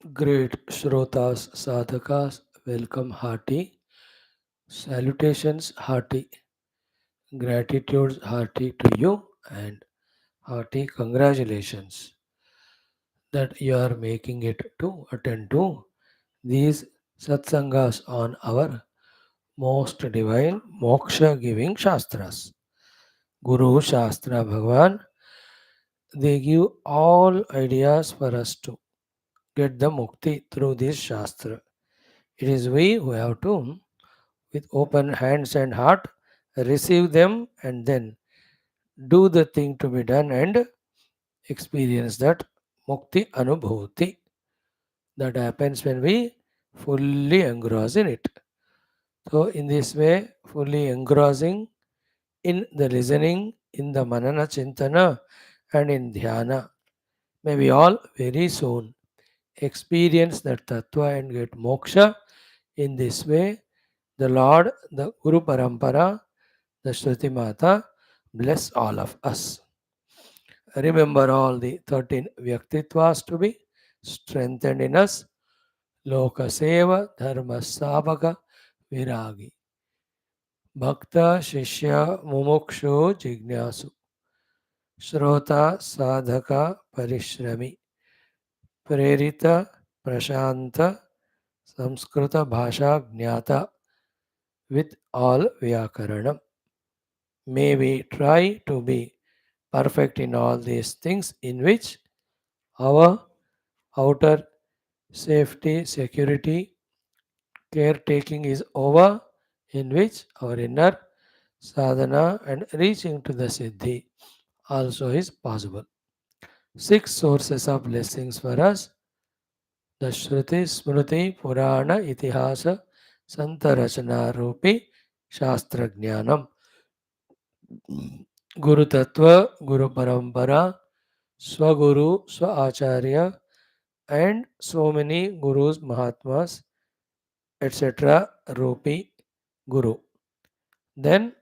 Great Shrotas Sadhakas, welcome hearty. Salutations hearty. Gratitudes hearty to you and hearty congratulations that you are making it to attend to these satsangas on our most divine moksha giving shastras. Guru Shastra Bhagwan, they give all ideas for us to get the mukti through this shastra. It is we who have to, with open hands and heart, receive them and then do the thing to be done and experience that mukti anubhuti that happens when we fully engross in it. So, in this way, fully engrossing in the listening, in the manana chintana, and in dhyana, may we all very soon experience that tattva and get moksha. In this way, the Lord, the Guru Parampara, the Shruti Mata, bless all of us. Remember all the 13 Vyaktitvas to be strengthened in us. Loka Seva, Dharma Savaka, Viragi. Bhakta, Shishya, Mumukshu, Jignasu. Shrota, Sadhaka, Parishrami. Prerita, Prashanta, Samskrita Bhasha Jnata with all Vyakaranam. May we try to be perfect in all these things in which our outer safety, security, caretaking is over, in which our inner sadhana and reaching to the siddhi also is possible. Six sources of blessings for us: the Shruti, Smruti, Purana, Itihasa, Santarachana Rupi, Shastra Jnanam, Guru Tattva, Guru Parampara, Swaguru, Swacharya, and so many Gurus, Mahatmas, etc. Rupi Guru. Then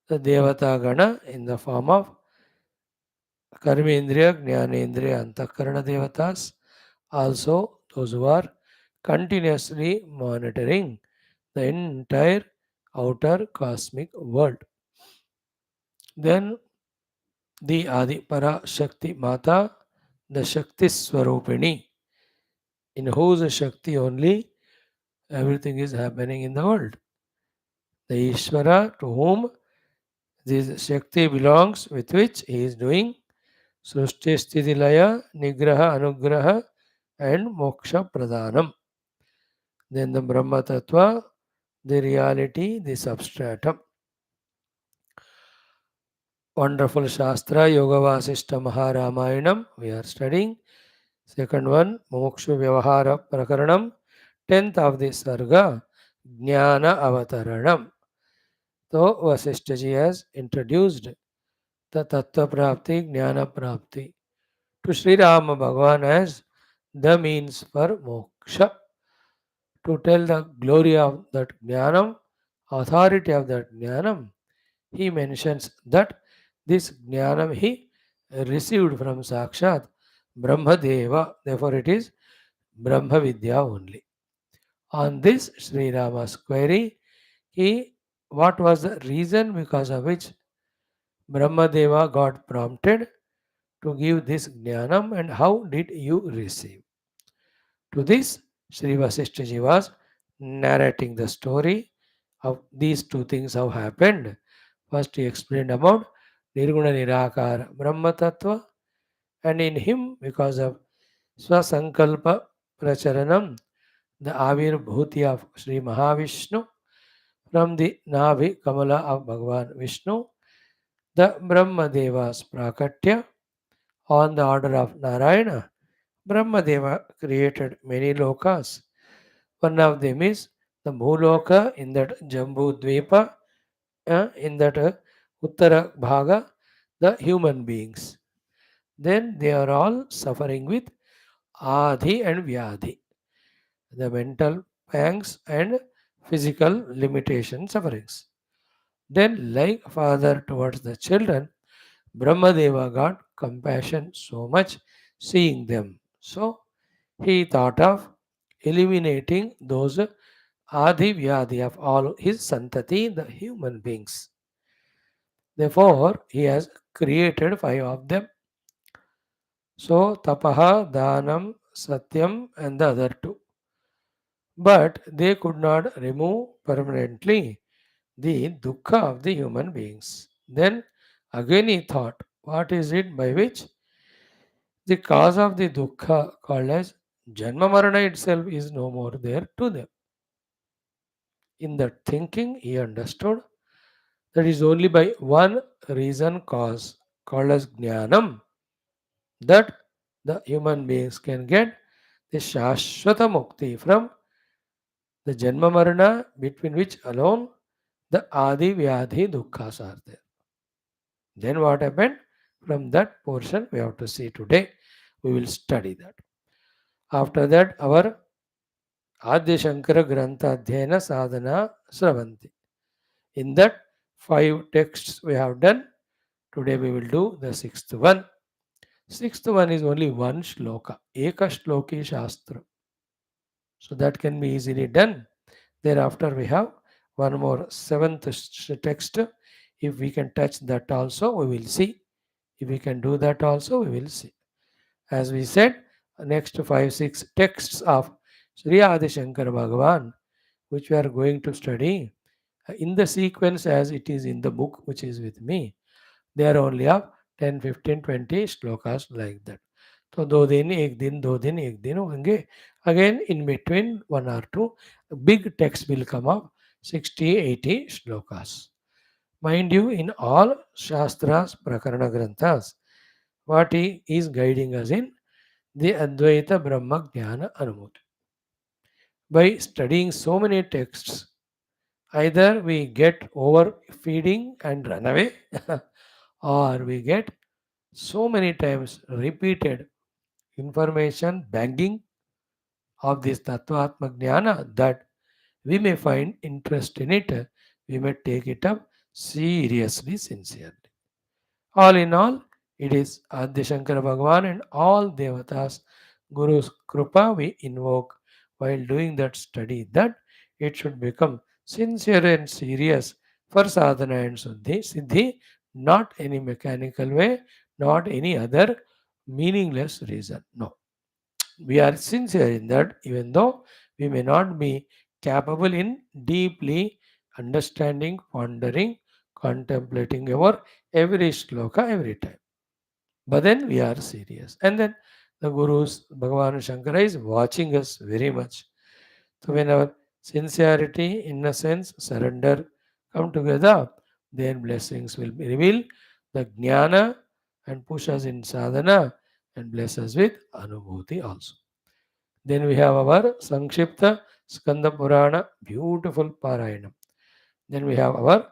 the Devata Gana in the form of Karmendriya, Jnanendriya, Antakarana Devatas, also those who are continuously monitoring the entire outer cosmic world. Then the Adi Para Shakti Mata, the Shakti Swarupini, in whose Shakti only everything is happening in the world. The Ishvara to whom this Shakti belongs, with which he is doing Srushti Sthiti Laya, Nigraha Anugraha, and Moksha Pradhanam. Then the Brahma Tattva, the reality, the substratum. Wonderful Shastra, Yoga Vaashishtha Maha Ramayanam. We are studying. Second one, Mumukshu Vyavahara Prakaranam. 10th of the Sarga, GNANA AVATHARANAM. So Vasishtha ji has introduced the Tattva Prapti, Jnana Prapti to Sri Rama Bhagavan as the means for moksha. To tell the glory of that Jnanam, authority of that Jnanam, he mentions that this Jnanam he received from Sakshat Brahma Deva, therefore it is Brahma Vidya only. On this Sri Rama's query, he what was the reason because of which Brahma Deva got prompted to give this Jnanam and how did you receive? To this, Sri Vasishtha Ji was narrating the story of these two things have happened. First, he explained about Nirguna Nirakara Brahma Tattva, and in him, because of Swasankalpa Pracharanam, the Avir Bhuti of Sri Mahavishnu, from the Navi Kamala of Bhagavan Vishnu, the Brahma Deva's Prakatya, on the order of Narayana. Brahmadeva created many lokas. One of them is the Bhuloka in that Jambu Dvipa, in that Uttara Bhaga, the human beings. Then they are all suffering with Adhi and Vyadhi, the mental pangs and physical limitation sufferings. Then, like father towards the children, Brahmadeva got compassion so much seeing them. So, He thought of eliminating those adi vyadi of all his santati, the human beings. Therefore, he has created five of them. So, tapaha, dhanam, satyam, and the other two. But they could not remove permanently the dukkha of the human beings. Then again he thought, what is it by which the cause of the dukkha called as Janma Marana itself is no more there to them. In that thinking, he understood that is only by one reason cause called as Jnanam that the human beings can get the Shashwata Mukti from the Janma Marana, between which alone the Adi Vyadhi Dukkhas are there. Then what happened? From that portion we have to see today. We will study that. After that, our Adya Shankara Grantha Adhyayana Sadhana Sravanti. In that, five texts we have done. Today we will do the sixth one. Sixth one is only one shloka, Eka Shloki Shastra. So that can be easily done. Thereafter we have one more seventh text. If we can touch that also, we will see. If we can do that also, we will see. As we said, next 5-6 texts of Sri Adi Shankar Bhagavan, which we are going to study in the sequence as it is in the book which is with me. They are only of 10, 15, 20 shlokas like that. So, do din, ek din, do din, ek din होंगे. Again, in between one or two, big text will come up, 60, 80 shlokas. Mind you, in all Shastras, Prakarana Granthas, what he is guiding us in the Advaita Brahma Jnana Anumati. By studying so many texts, either we get overfeeding and run away, or we get so many times repeated information banging of this Tattva Jnana that we may find interest in it, we may take it up seriously, sincerely. All in all, it is Adi Shankara Bhagavan and all Devatas, Guru's Krupa we invoke while doing that study, that it should become sincere and serious for sadhana and siddhi, not any mechanical way, not any other meaningless reason. No. We are sincere in that, even though we may not be capable in deeply understanding, pondering, contemplating our every shloka every time. But then we are serious. And then the Guru's Bhagavan Shankara is watching us very much. So when our sincerity, innocence, surrender come together, then blessings will be revealed. The jnana and push us in sadhana and bless us with anubhuti also. Then we have our Sankshipta Skanda Purana, beautiful Parayanam. Then we have our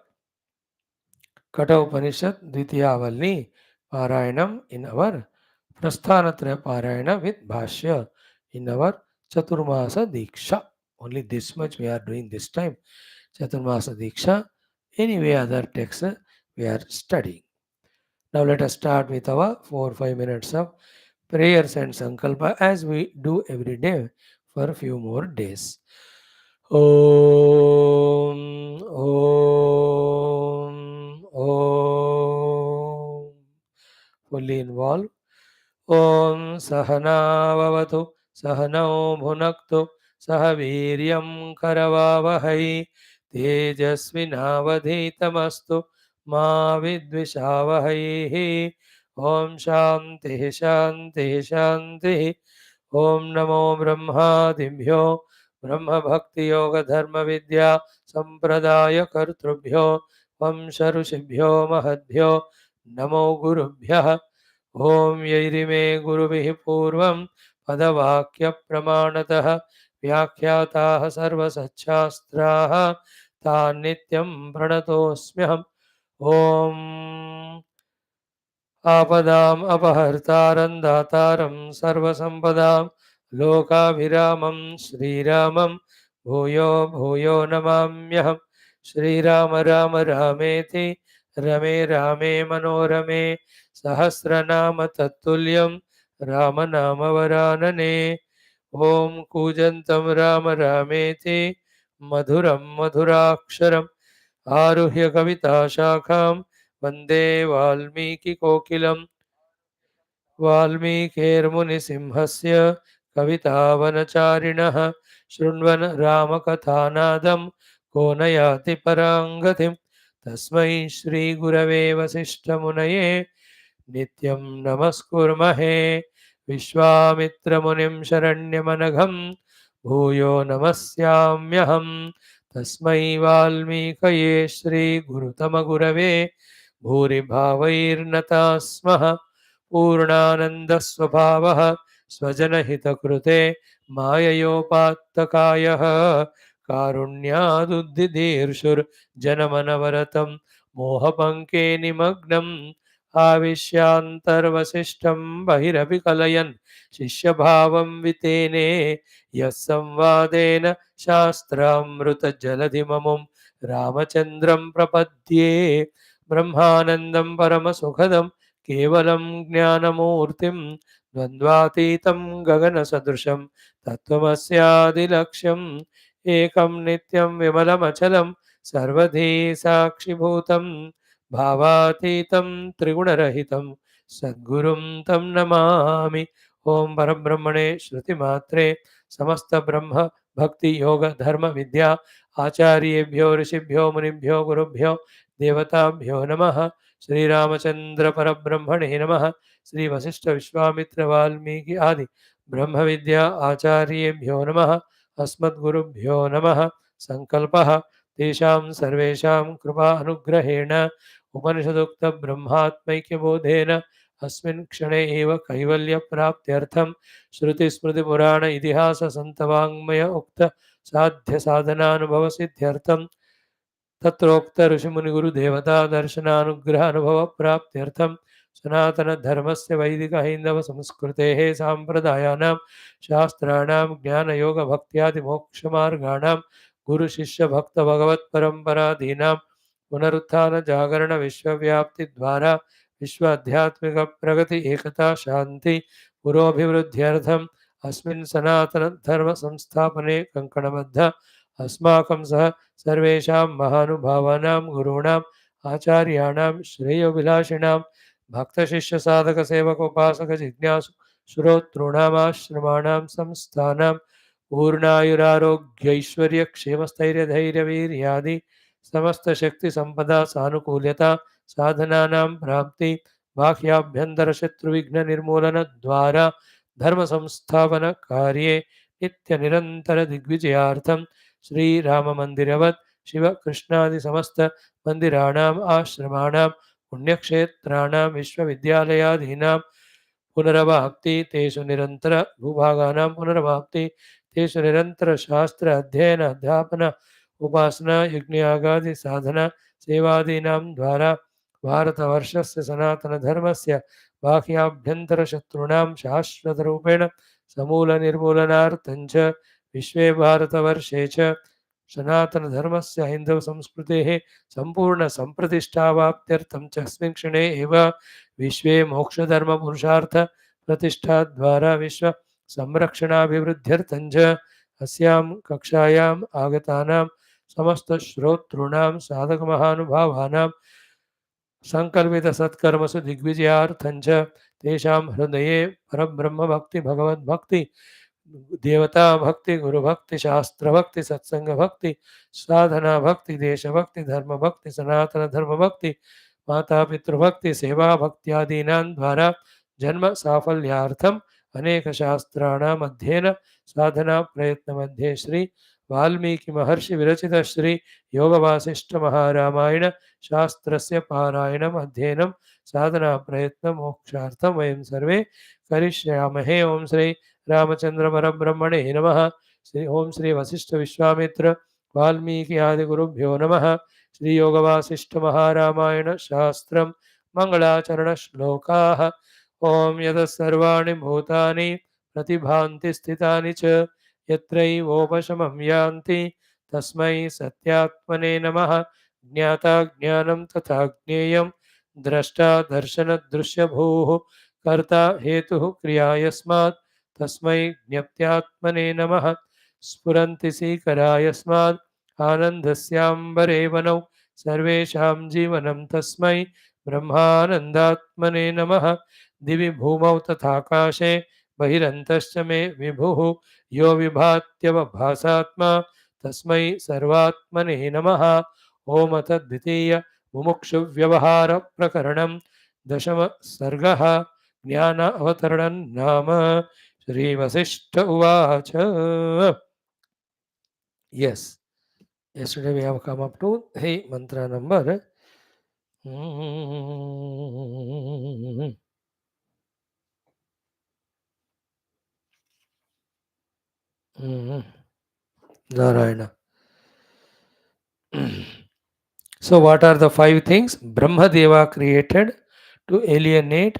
Kata Upanishad, Dvitiyavalli Parayanam in our Prasthanatraya Parayana with Bhashya in our Chaturmasa Diksha. Only this much we are doing this time. Chaturmasa Diksha. Anyway, other texts we are studying. Now let us start with our 4-5 minutes of prayers and sankalpa as we do every day for a few more days. Om, Om, Om. Fully involved. Om Sahanavavatu Sahanau Bhunaktu Sahaviryam Karavavahai Tejasvinavadhitamastu Ma Vidvishavahai. Om Shanti Shanti Shanti. Om Namo Brahmadibhyo Brahma Bhakti Yoga Dharma Vidya Sampradaya Kartrubhyo Vamsha Rushibhyo Mahadbhyo Namo Gurubhyah. ॐ यैरिमे गुरुभिः पूर्वं पदवाक्यप्रमाणतः व्याख्याताः सर्वसच्छास्त्राः तान् नित्यं प्रणतोऽस्म्यहम्. ॐ आपदाम् अपहर्तारं दातारं सर्वसम्पदां लोकाभिरामं श्रीरामं भूयो भूयो नमाम्यहम्. श्रीराम राम रामेति रमे रामे मनोरमे सहस्रनाम तत्तुल्यं रामनामवरानने. ॐ कूजन्तं राम रामेति मधुरं मधुराक्षरम् आरुह्य कविताशाखां वन्दे वाल्मीकिकोकिलम् वाल्मीकिर्मुनिसिंहस्य कवितावनचारिणः शृण्वन् रामकथानादं को न याति परां गतिम् तस्मै श्रीगुरवे वसिष्ठमुनये नित्यं नमस्कुर्महे विश्वामित्रमुनिं शरण्यमनघं भूयो नमस्याम्यहं तस्मै वाल्मीकये श्रीगुरुतमगुरवे भूरिभावैर्नताः स्मः पूर्णानन्दस्वभावः स्वजनहितकृते माययोपात्तकायः कारुण्यादुद्दिदीर्षुर्जनमनवरतं मोहपङ्के निमग्नम् आविश्यान्तर्वसिष्ठं बहिरपि कलयन् शिष्यभावं वितेने यः संवादेन शास्त्रामृतजलधिममुं रामचन्द्रं प्रपद्ये ब्रह्मानन्दं परमसुखदं केवलं ज्ञानमूर्तिं द्वन्द्वातीतं गगनसदृशं तत्त्वमस्यादिलक्ष्यम् एकं नित्यं विमलमचलं सर्वधी साक्षिभूतं भावातीतं त्रिगुणरहितं सद्गुरुं तं नमामि ओं परब्रह्मणे श्रुतिमात्रे समस्त ब्रह्म भक्ति योग धर्म विद्या आचार्येभ्यो ऋषिभ्यो मुनिभ्यो गुरुभ्यो देवताभ्यो नमः श्रीरामचंद्र परब्रह्मणे नमः श्री वशिष्ठ विश्वामित्र वाल्मीकि आदि ब्रह्म विद्या आचार्येभ्यो नमः अस्मद्गुरुभ्यो नमः संकल्पः तेषां सर्वेषां कृपा अनुग्रहेण उपनिषदुक्त ब्रह्मात्मैक्यबोधेन अस्मिन् क्षणे एव कैवल्यप्राप्त्यर्थं श्रुतिस्मृतिपुराण इतिहास संतवाङ्मय उक्त साध्य साधनानुभवसिद्ध्यर्थं तत्रोक्त ऋषिमुनिगुरुदेवता दर्शनानुग्रह अनुभव प्राप्त्यर्थं सनातनधर्मस्य वैदिक हैन्दव संस्कृतेः साम्प्रदायानां शास्त्राणां ज्ञानयोगभक्त्यादिमोक्षमार्गाणां गुरुशिष्यभक्तभगवत्परम्परादीनां पुनरुत्थानजागरण विश्वव्याप्तिद्वारा विश्व आध्यात्मिक प्रगति एकता शांति पुरोभिवृद्ध्यर्थम् अस्मिन् सनातनधर्म संस्थापने कङ्कणबद्ध अस्माकं सह सर्वेषां महानुभावानां गुरूणाम् आचार्याणां श्रेयोभिलाषिणां भक्तशिष्यसाधकसेवकोपासकजिज्ञासु श्रोतॄणामाश्रमाणां संस्थानां पूर्णायुरारोग्यैश्वर्यक्षेमस्थैर्यधैर्यवीर्यादि समस्तशक्तिसम्पदा सानुकूल्यता साधनानां प्राप्ति बाह्याभ्यन्तरशत्रुविघ्ननिर्मूलनद्वारा धर्मसंस्थापनकार्ये नित्यनिरन्तरदिग्विजयार्थं श्रीराममन्दिरवत् शिवकृष्णादि समस्त मन्दिराणाम् आश्रमाणां पुण्यक्षेत्राणां विश्वविद्यालयादीनां पुनरवाप्ति तेषु निरन्तर भूभागानां पुनरवाप्ति तेषु निरन्तर शास्त्र अध्ययन अध्यापन उपासना यज्ञयागादि साधना सेवादीनां द्वारा भारतवर्षस्य सनातनधर्मस्य बाह्याभ्यन्तरशत्रूणां शाश्वतरूपेण समूलनिर्मूलनार्थं च विश्वे भारतवर्षे च सनातनधर्मस्य हैन्दवसंस्कृतेः सम्पूर्णसम्प्रतिष्ठावाप्त्यर्थं च अस्मिन् क्षणे एव विश्वे मोक्षधर्मपुरुषार्थप्रतिष्ठाद्वारा विश्वसंरक्षणाभिवृद्ध्यर्थं च अस्यां कक्षायाम् आगतानां समस्तश्रोतॄणां साधकमहानुभावानां सङ्कल्पितसत्कर्मसु दिग्विजयार्थं च तेषां हृदये परब्रह्मभक्ति भगवद्भक्ति देवता भक्ति गुरुभक्ति शास्त्रभक्ति सत्संगभक्ति साधना भक्ति देशभक्ति धर्मभक्ति सनातन धर्मभक्ति माता पितृभक्ति सेवा भक्त्यादीनां द्वारा जन्म साफल्यार्थम अनेक शास्त्राणाम् अध्ययन साधना प्रयत्न मध्ये श्री वाल्मीकि महर्षि विरचित श्री योग वासिष्ठ महारामायण शास्त्रस्य पारायणम् अध्ययनं साधना प्रयत्न मोक्षार्थं वयं सर्वे करिष्यामहे ओम श्री रामचंद्र परब्रह्मणे नमः श्री ओम श्री वशिष्ठ विश्वामित्र वाल्मीकि आदि गुरुभ्यो नमः श्री योग वासिष्ठ महारामायण शास्त्रं मंगलाचरण श्लोकाः ओम यतः सर्वाणि भूतानि प्रतिभान्ति स्थितानि च यत्रैवोपशमं यान्ति तस्मै सत्यात्मने नमः ज्ञाता ज्ञानं तथा ज्ञेयं द्रष्टा दर्शनदृश्यभूः कर्ता हेतुः क्रिया यस्मात् तस्मै ज्ञप्त्यात्मने नमः स्फुरन्ति सीकराय स्मात् आनन्दस्याम्बरे वनौ सर्वेषां जीवनं तस्मै ब्रह्मानन्दात्मने नमः दिवि भूमौ तथाकाशे बहिरन्तश्च मे विभुः यो विभात्यवभासात्मा तस्मै सर्वात्मने नमः ओम तद्वितीय मुमुक्षु व्यवहार प्रकरणं दशम सर्गः ज्ञान अवतरणं नाम श्री वशिष्ठ उवाच. Yes, yesterday we have come up to the mantra number 'Narayana'. So, what are the 5 things Brahma Deva created to alienate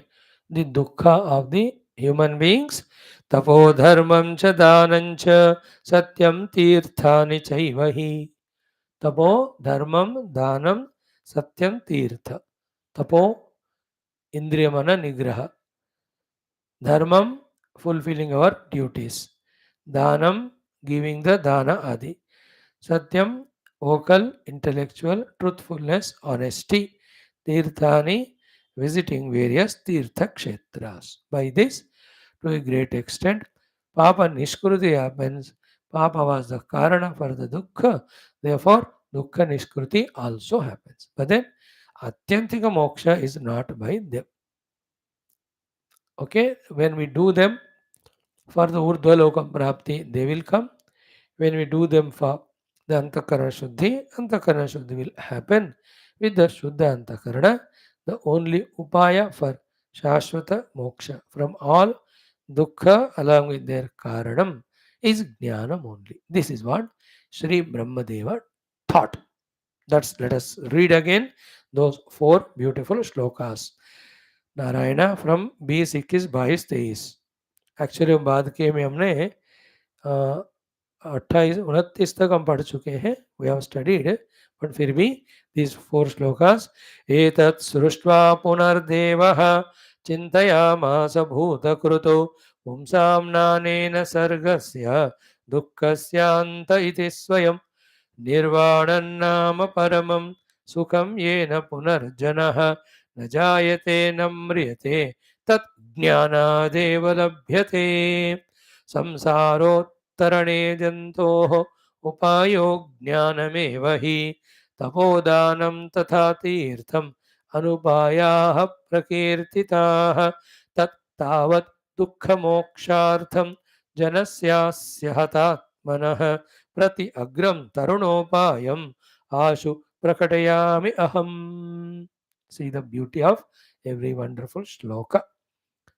the dukkha of the human beings? Tapo dharmam cha danam cha satyam tirthani chaivahi. Tapo dharmam danam satyam tirtha. Tapo indriyamana nigraha. Dharmam fulfilling our duties. Danam giving the dana adi. Satyam, vocal, intellectual, truthfulness, honesty. Tirthani, visiting various Tirtha Kshetras. By this, to a great extent, Papa Nishkruti happens. Papa was the Karana for the Dukkha. Therefore, Dukkha Nishkruti also happens. But then, Atyantika Moksha is not by them. Okay, when we do them for the Urdhva Lokam Prapti, they will come. When we do them for the Antakarana Shuddhi will happen with the Shuddha Antakarana. The only upaya for Shashvata Moksha from all Dukkha along with their Karanam is Jnanam only. This is what Sri Brahmadeva taught. Let us read again those 4 beautiful shlokas. Narayana from 20-21. Actually बाद के में हमने 28-29 तक हम पढ़ चुके हैं. We have studied, but फिर भी दीज 4 श्लोकास. एतत् सृष्ट्वा पुनर्देवः चिन्तयामास भूतकृतो पुंसां नानेन सर्गस्य दुःखस्यान्त इति स्वयं निर्वाणं नाम परमं सुखं येन पुनर्जनः न जायते न म्रियते तत् ज्ञानादेव लभ्यते. संसारोत्तरणे जन्तोः उपायो ज्ञानमेव हि तपोदानं तथा तीर्थम् अनुपायाः प्रकीर्तिताः तत्तावत् दुःखमोक्षार्थं जनस्यास्य हतात्मनः प्रति अग्रं तरुणोपायम् आशु प्रकटयामि अहम्. See the beauty of every wonderful shloka.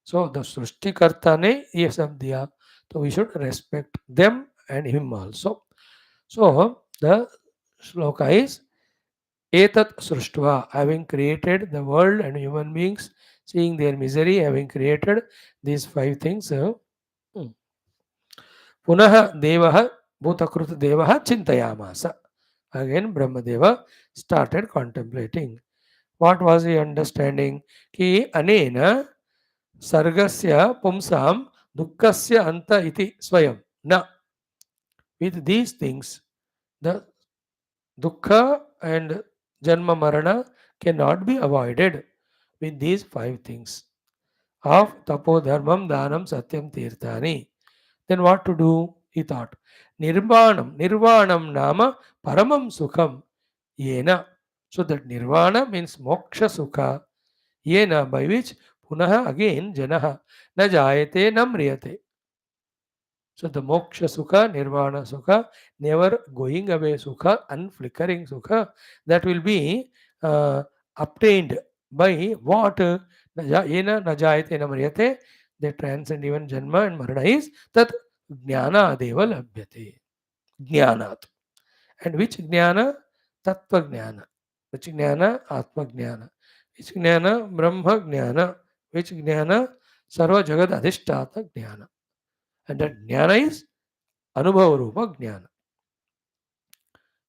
So the Srishtikarta ne ye sab diya, so we should respect them and him also. So the shloka is Etat Srishtva, having created the world and human beings, seeing their misery, having created these 5 things. Punaha Devaha Bhutakrut Devaha Chintayamasa. Again Brahmadeva started contemplating. What was he understanding? Ki anena sargasya pumsam dukkasya anta iti swayam. Na. With these things, the dukkha and janma marana cannot be avoided with these 5 things of tapo dharmam danam satyam tirthani. Then what to do? He thought. Nirvanam nama paramam sukham yena. So that nirvana means moksha sukha. Yena, by which punaha again janaha na jayate na mriyate. So the moksha sukha, nirvana sukha, never going away sukha, unflickering sukha, that will be obtained by what? Yena na jayate na mriyate. They transcend even janma and marana is that jnana deva labhyate. Jnanat. And which jnana? Tattva jnana. Which jnana? Atma jnana. Which jnana? Brahma jnana. Which jnana? Sarva jagat adhishtata jnana. And that jnana is anubhava rupa jnana.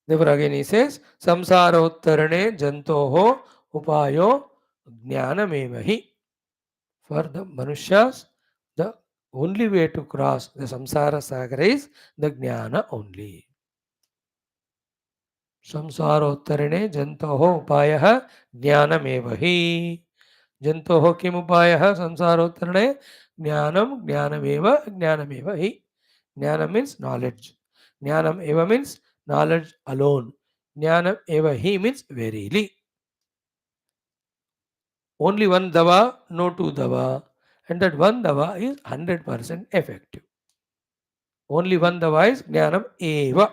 Therefore again he says, samsarottarane jantoho upayo jnanamevahi. For the manushas, the Only way to cross the samsara sagar is the jnana only. संसारोत्तरणे जन्तोः उपायः ज्ञानमेव हि. जन्तोः किम् उपायः संसारोत्तरणे? ज्ञानं ज्ञानमेव ज्ञानमेव हि. Jnana means knowledge. Jnanam eva means knowledge alone. Jnanam eva hi means verily. Only one dava, no two dava. And that one dava is 100% effective. Only one dava is Jnanam eva.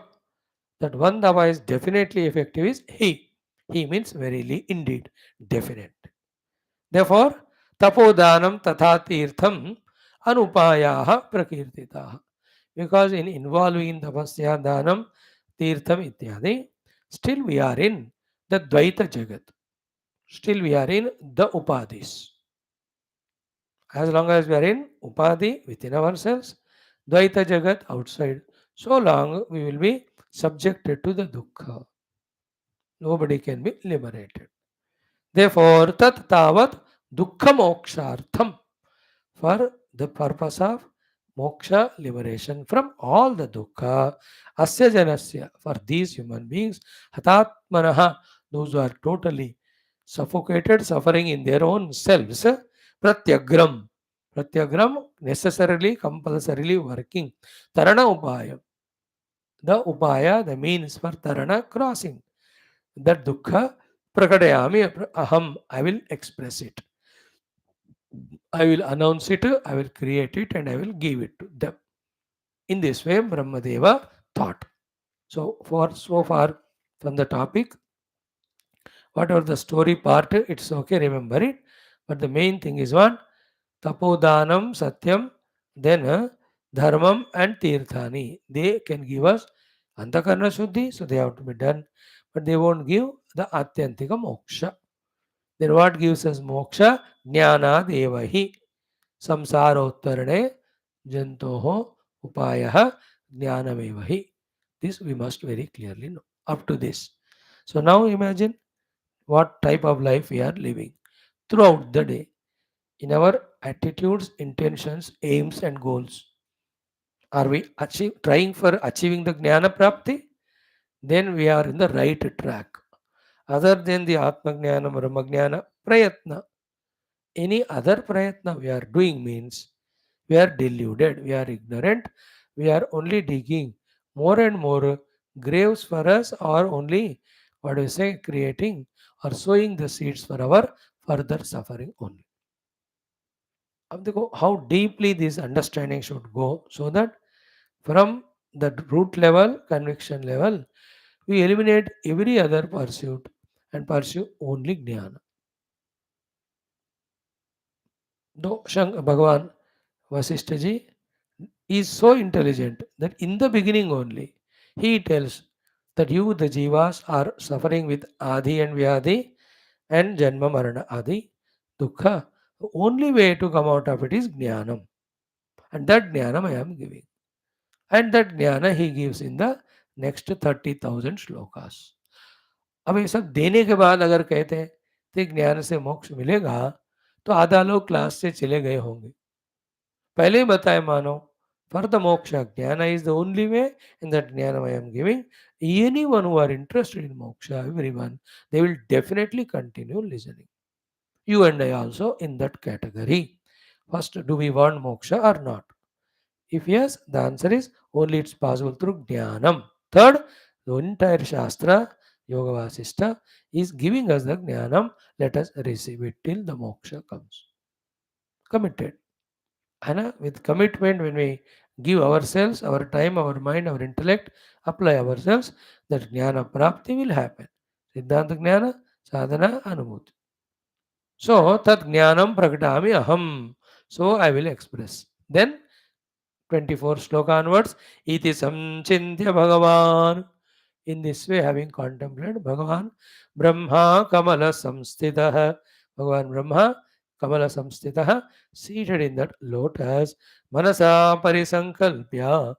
That one dava is definitely effective is he. He means verily, indeed, definite. Therefore, tapodanam tatha tirtham anupayaha prakirtitaha. Because in involving tapasya, danam, tirtham ityadi, still we are in the Dvaita Jagat. Still we are in the Upadis. As long as we are in Upadi within ourselves, Dvaita Jagat outside, so long we will be subjected to the dukkha. Nobody can be liberated. Therefore, tat tavat dukkha mokshartham, for the purpose of moksha, liberation from all the dukkha, asya janasya, for these human beings, hatatmanaha, those who are totally suffocated, suffering in their own selves, pratyagram, pratyagram necessarily, compulsorily working, tarana upaya, the upaya, the means for tarana, crossing that dukkha, prakadayami aham, I will express it. I will announce it, I will create it, and I will give it to them. In this way, Brahmadeva thought. So far from the topic, whatever the story part, it's okay, remember it. But the main thing is one, tapodanam, satyam, then dharmam and tirthani. They can give us antakarna shuddhi, so they have to be done. But they won't give the atyantika moksha. Then what gives us moksha? Jnana devahi. संसारोत्तरणे जंतोः उपायः ज्ञानमेव हि. This we must very clearly know up to this. So now imagine what type of life we are living throughout the day in our attitudes, intentions, aims, and goals. Are we trying for achieving the jnana prapti? Then we are in the right track. Other than the atma jnana, brahma jnana, prayatna, any other prayatna we are doing means we are deluded, we are ignorant, we are only digging more and more graves for us, or only, what do you say, creating or sowing the seeds for our further suffering only. How deeply this understanding should go, so that from the root level, conviction level, we eliminate every other pursuit and pursue only jnana. Though Bhagavan Vaashishtha ji is so intelligent that in the beginning only he tells that you, the jivas, are suffering with adi and vyadi and janma marana adi dukkha. The only way to come out of it is jnanam, and that jnanam I am giving, and that jnana he gives in the next 30,000 shlokas. अब ये सब देने के बाद अगर कहते हैं कि ज्ञान से मोक्ष मिलेगा, तो आधा लोग क्लास से चले गए होंगे. पहले ही बताए मानो, for the moksha, jnana is the only way, and that jnana I am giving. Anyone who are interested in moksha, everyone, they will definitely continue listening. You and I also in that category. First, do we want moksha or not? If yes, the answer is only it's possible through jnanam. Third, the entire shastra, Yoga Vaashishtha, is giving us the jnanam. Let us receive it till the moksha comes. Committed. And with commitment, when we give ourselves, our time, our mind, our intellect, apply ourselves, that jnana prapti will happen. Siddhanta jnana, sadhana, anubhuti. So, tat jnanam prakatami aham. So, I will express. Then, 24 sloka onwards, iti samchintya bhagavan. In this way, having contemplated Bhagavan, Brahma Kamala Samstitaha, Bhagavan Brahma Kamala Samstitaha, seated in that lotus, Manasa Parisankalpya,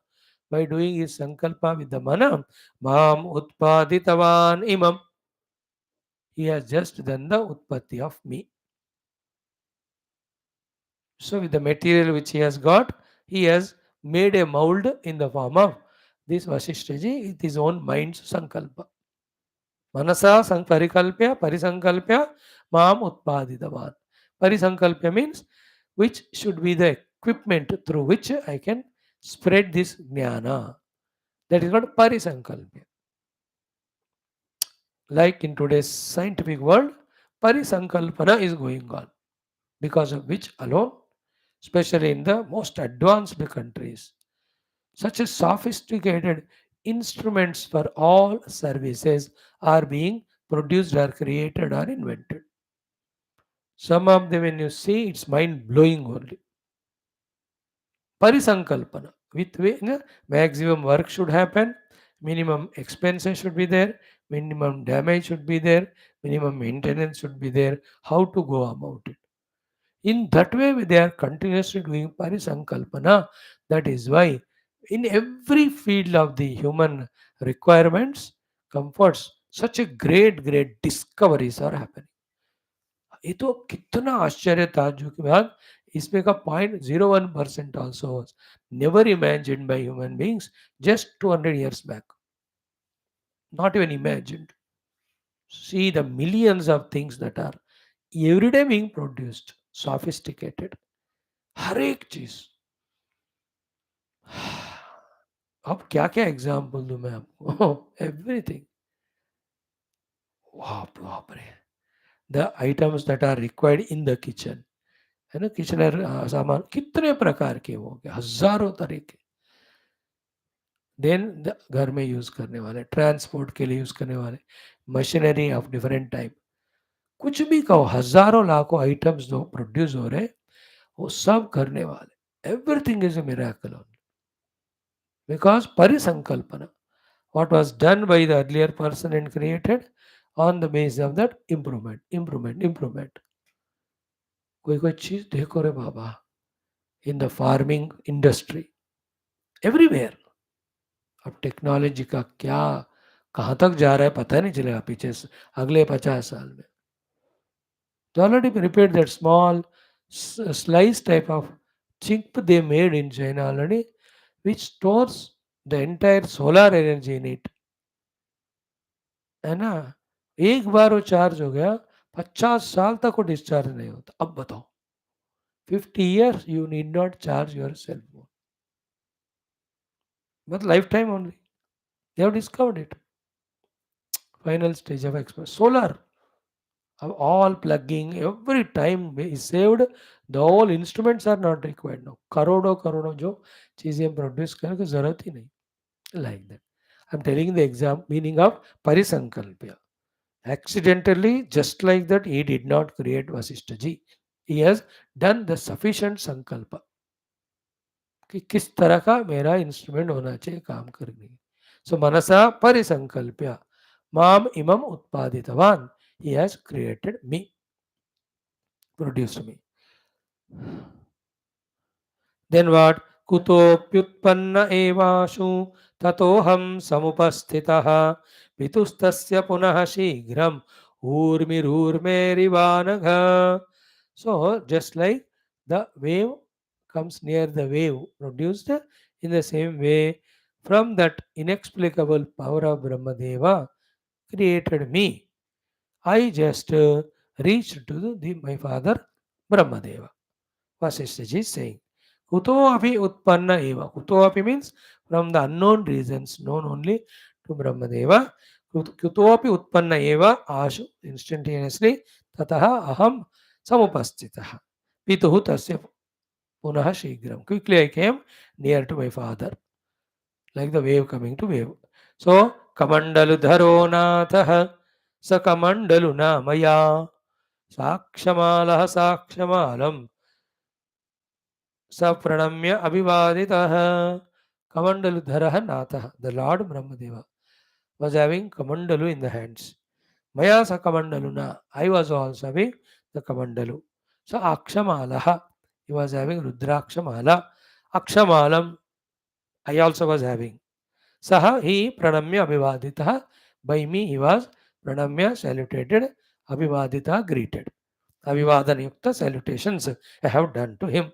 by doing his sankalpa with the mana, Mam Utpaditavan Imam, he has just done the Utpatti of me. So, with the material which he has got, He has made a mold in the form of this Vashishtaji with his own mind's sankalpa. Manasa parikalpya, parisankalpya, mam utpaditavan. Parisankalpya means which should be the equipment through which I can spread this jnana. That is called parisankalpya. Like in today's scientific world, parisankalpana is going on, because of which alone, especially in the most advanced countries, such as sophisticated instruments for all services are being produced or created or invented. Some of them, when you see, it's mind blowing only. Parisankalpana. With maximum work should happen, minimum expenses should be there, minimum damage should be there, minimum maintenance should be there. How to go about it? In that way, they are continuously doing parisankalpana. That is why, in every field of the human requirements, comforts, such a great discoveries are happening. ये तो कितना आश्चर्य ताज्जुब की बात इसमें का 0.01% also was never imagined by human beings just 200 years back. Not even imagined. See the millions of things that are every day being produced, sophisticated. हर एक चीज अब क्या क्या एग्जाम्पल दूं मैं आपको एवरीथिंग बाप रे the items that are required in the kitchen है ना किचनर सामान कितने प्रकार के हो गए हजारों तरह के देन घर में यूज करने वाले ट्रांसपोर्ट के लिए यूज करने वाले मशीनरी ऑफ डिफरेंट टाइप कुछ भी कहो हजारों लाखों आइटम्स जो प्रोड्यूस हो रहे वो सब करने वाले everything is a miracle because parisankalpana what was done by the earlier person and created on the basis of that improvement कोई कोई चीज देखो रे बाबा in the farming industry everywhere अब टेक्नोलॉजी का क्या कहाँ तक जा रहा है पता नहीं चलेगा पीछे अगले 50 साल में they already prepared that small slice type of chip they made in China already which stores the entire solar energy in it है ना एक बार वो चार्ज हो गया 50 साल तक वो डिस्चार्ज नहीं होता अब बताओ 50 years you need not charge your cell phone but lifetime only they have discovered it final stage of expert solar all plugging every time is saved the whole instruments are not required now करोड़ों जो चीजें produce करने की जरूरत ही नहीं like that I'm telling the exam meaning of parisankalpya accidentally just like that he did not create Vasishtha ji he has done the sufficient sankalpa कि किस तरह का मेरा इंस्ट्रूमेंट होना चाहिए काम करने सो मनसा परिसंकल्प्य माम इमम उत्पादितवान he has created me produced me then what कुतोप्युत्पन्न एवाशु ततोहम समुपस्थितः पितुस्तस्य पुनः शीघ्रम ऊर्मिरूर्मेरिवानघ so just like the wave comes near the wave produced in the same way from that inexplicable power of Brahmadeva created me I just reached to my father Brahmadeva Vasishtha ji is saying Kuto api utpanna eva. Kuto api means from the unknown reasons known only to Brahmadeva. Kuto api utpanna eva ashu instantaneously tataha aham samupastitaha. Pituhu tasya punaha shigram. Quickly I came near to my father. Like the wave coming to wave. So kamandalu dharo natah sa kamandalu namaya sakshamalah sakshamalam स प्रणम्य अभिवादितः कमंडलुधरः नाथः the Lord Brahmadeva was having kamandalu in the hands maya sa kamandaluna I was also having the kamandalu so akshamalah he was having rudrakshamala akshamalam I also was having saha he pranamya abhivaditah by me he was pranamya salutated abhivaditah greeted abhivadan yukta salutations I have done to him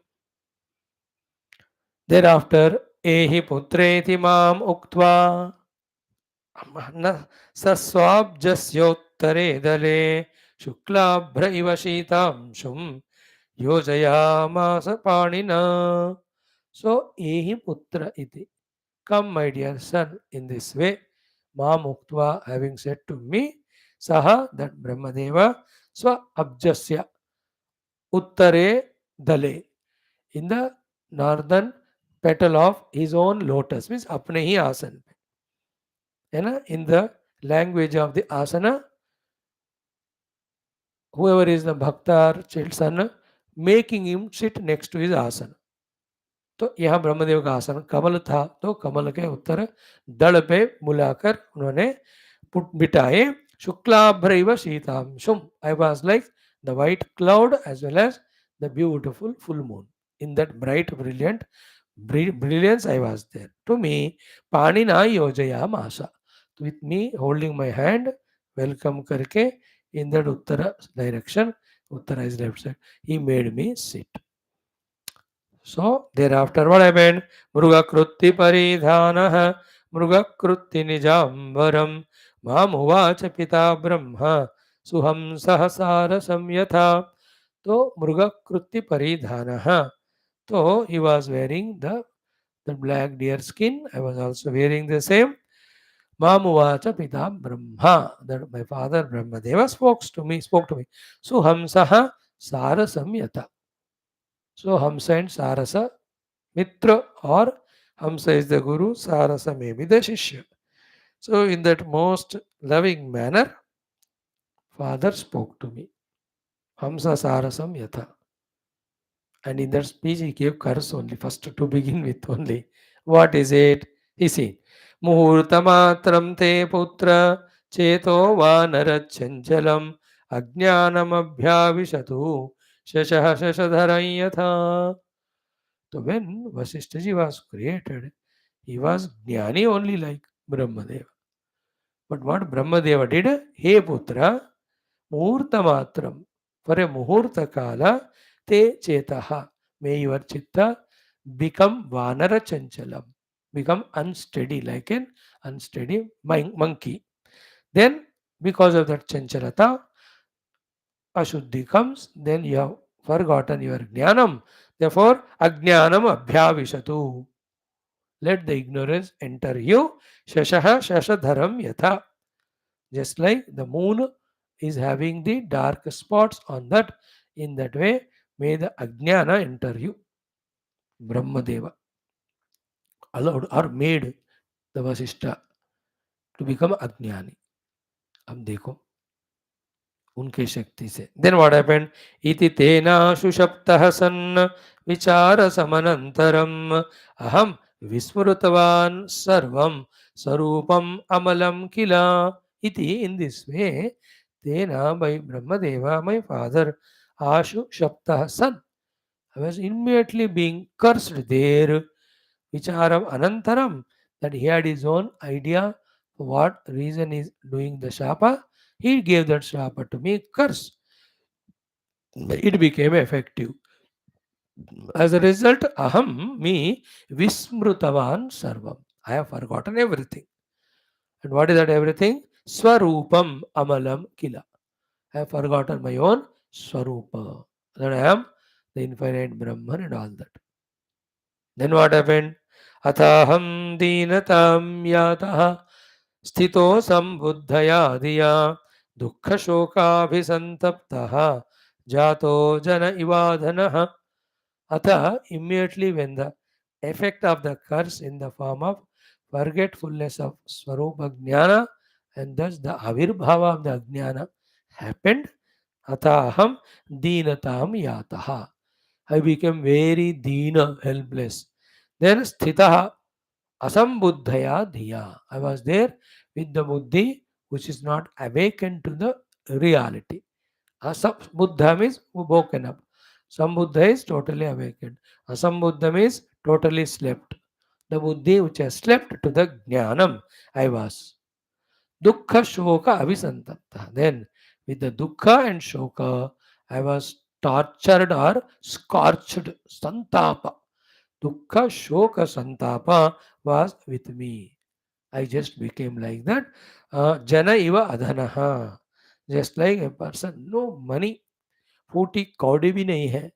Thereafter, ehi putreti mam uktva न सस्वाब्जस्योत्तरे दले शुक्लाभ्र इव शीतांशुं योजयामास पाणिना. So, ehi putra iti. Come, my dear son, in this way. Mam uktva, having said to me, Saha, that Brahmadeva, Swa Abjasya, Uttare Dale, in the northern petal of his own lotus, means apne hi asan. In the language of the asana, whoever is the bhakta or child son, making him sit next to his asana. तो यहाँ ब्रह्मदेव का आसन कमल था, तो कमल के उत्तर दड़ पे बुलाकर उन्होंने बिठाए. शुक्लाभ्रैव शीतांशुम. I was like the white cloud as well as the beautiful full moon. In that bright, brilliant brilliance, I was there. To me, Panina Yojaya Masa. With me holding my hand, welcome karke, in that Uttara direction, Uttara is left side, he made me sit. So thereafter what happened? Mrugakrutti paridhanah mrugakrutti nijambaram mamuvacha pita brahma suhamsah sarasam yatha. So mrugakrutti paridhanah. So he was wearing the black deer skin. I was also wearing the same. Mamuvacha pita brahma. That my father Brahmadeva spoke to me. Suhamsah sarasam yatha. So Hamsa and Sarasa Mitra, or Hamsa is the Guru, Sarasa may be the Shishya. So in that most loving manner, Father spoke to me. Hamsa Sarasam Yatha. And in that speech he gave curse only, first to begin with only. What is it? He said, Muhurtamatram te putra cheto vanarachanchalam ajnanam abhyavishatu shashah shashadharam yatha. So when Vasishtha was created, he was Jnani only like Brahmadeva. But what Brahmadeva did? He putra, Muhurta matram. For a Muhurta kala, te chetaha. May your chitta become Vanara chanchalam. Become unsteady, like an unsteady monkey. Then, because of that chanchalata, Ashuddhi comes, then you have forgotten your Jnanam. Therefore, Ajnanam abhyavishatu. Let the ignorance enter you. Shashaha shashadharam yatha. Just like the moon is having the dark spots on that, in that way, may the Ajnana enter you. Brahmadeva allowed or made the Vasishta to become Ajnani. अब देखो उनके शक्ति से. Then what happened? इति तेना सुषप्तः सन् विचार समनन्तरम् अहम विस्मृतवान् सर्वं स्वरूपम् अमलं किला. Iti, in this way, Tena, by Brahmadeva, my father, Ashu Shaptah son, I was immediately being cursed there. Vicharam Anantaram, that he had his own idea for what reason is doing the shapa. He gave that shapa to me, curse. It became effective. As a result, aham, me, vismrutavan sarvam. I have forgotten everything. And what is that everything? Swarupam amalam kila. I have forgotten my own swarupa. That I am the infinite Brahman and all that. Then what happened? Athaham dinatam yataha sthito sambuddhaya diya dukkha shokabhisantaptaha jato jana ivadhanaha. Atha, immediately when the effect of the curse in the form of forgetfulness of Swarupa Jnana and thus the Avirbhava of the Jnana happened, Ataham Dinatam Yataha. I became very Dina, helpless. Then Sthitaha Asambuddhaya Dhiya. I was there with the Buddhi which is not awakened to the reality. Buddha means woken up. Sambuddha is totally awakened. Asambuddha means totally slept. The buddhi which has slept to the jnanam, I was. Dukkha shoka avisantapta. Then with the dukkha and shoka, I was tortured or scorched. Santapa. Dukkha, Shoka, Santapa was with me. I just became like that. Jana iva adhanaha. Just like a person, no money, फूटी कौड़ी भी नहीं है,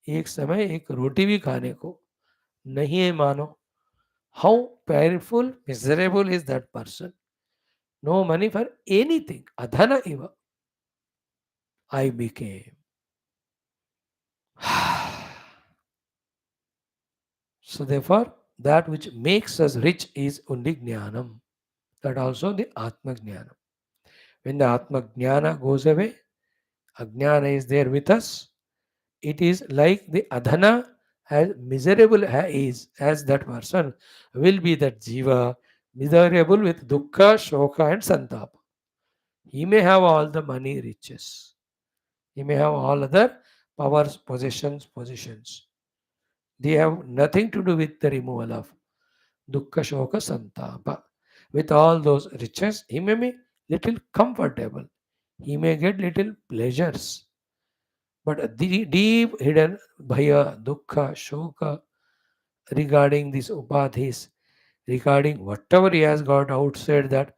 एक समय एक रोटी भी खाने को नहीं है मानो. How painful, miserable is that person? No money for anything. Adhana iva. I became. So therefore, that which makes us rich is only jnanam. That also the Atma Jnana. When the Atma Jnana goes away, Ajnana is there with us. It is like the adhana, as miserable is as that person will be that jiva, miserable with dukkha, shoka, and santapa. He may have all the money, riches. He may have all other powers, possessions, positions. They have nothing to do with the removal of dukkha, shoka, santapa. With all those riches, he may be little comfortable. He may get little pleasures. But the deep hidden bhaya, dukkha, shoka regarding these upadhis, regarding whatever he has got outside that,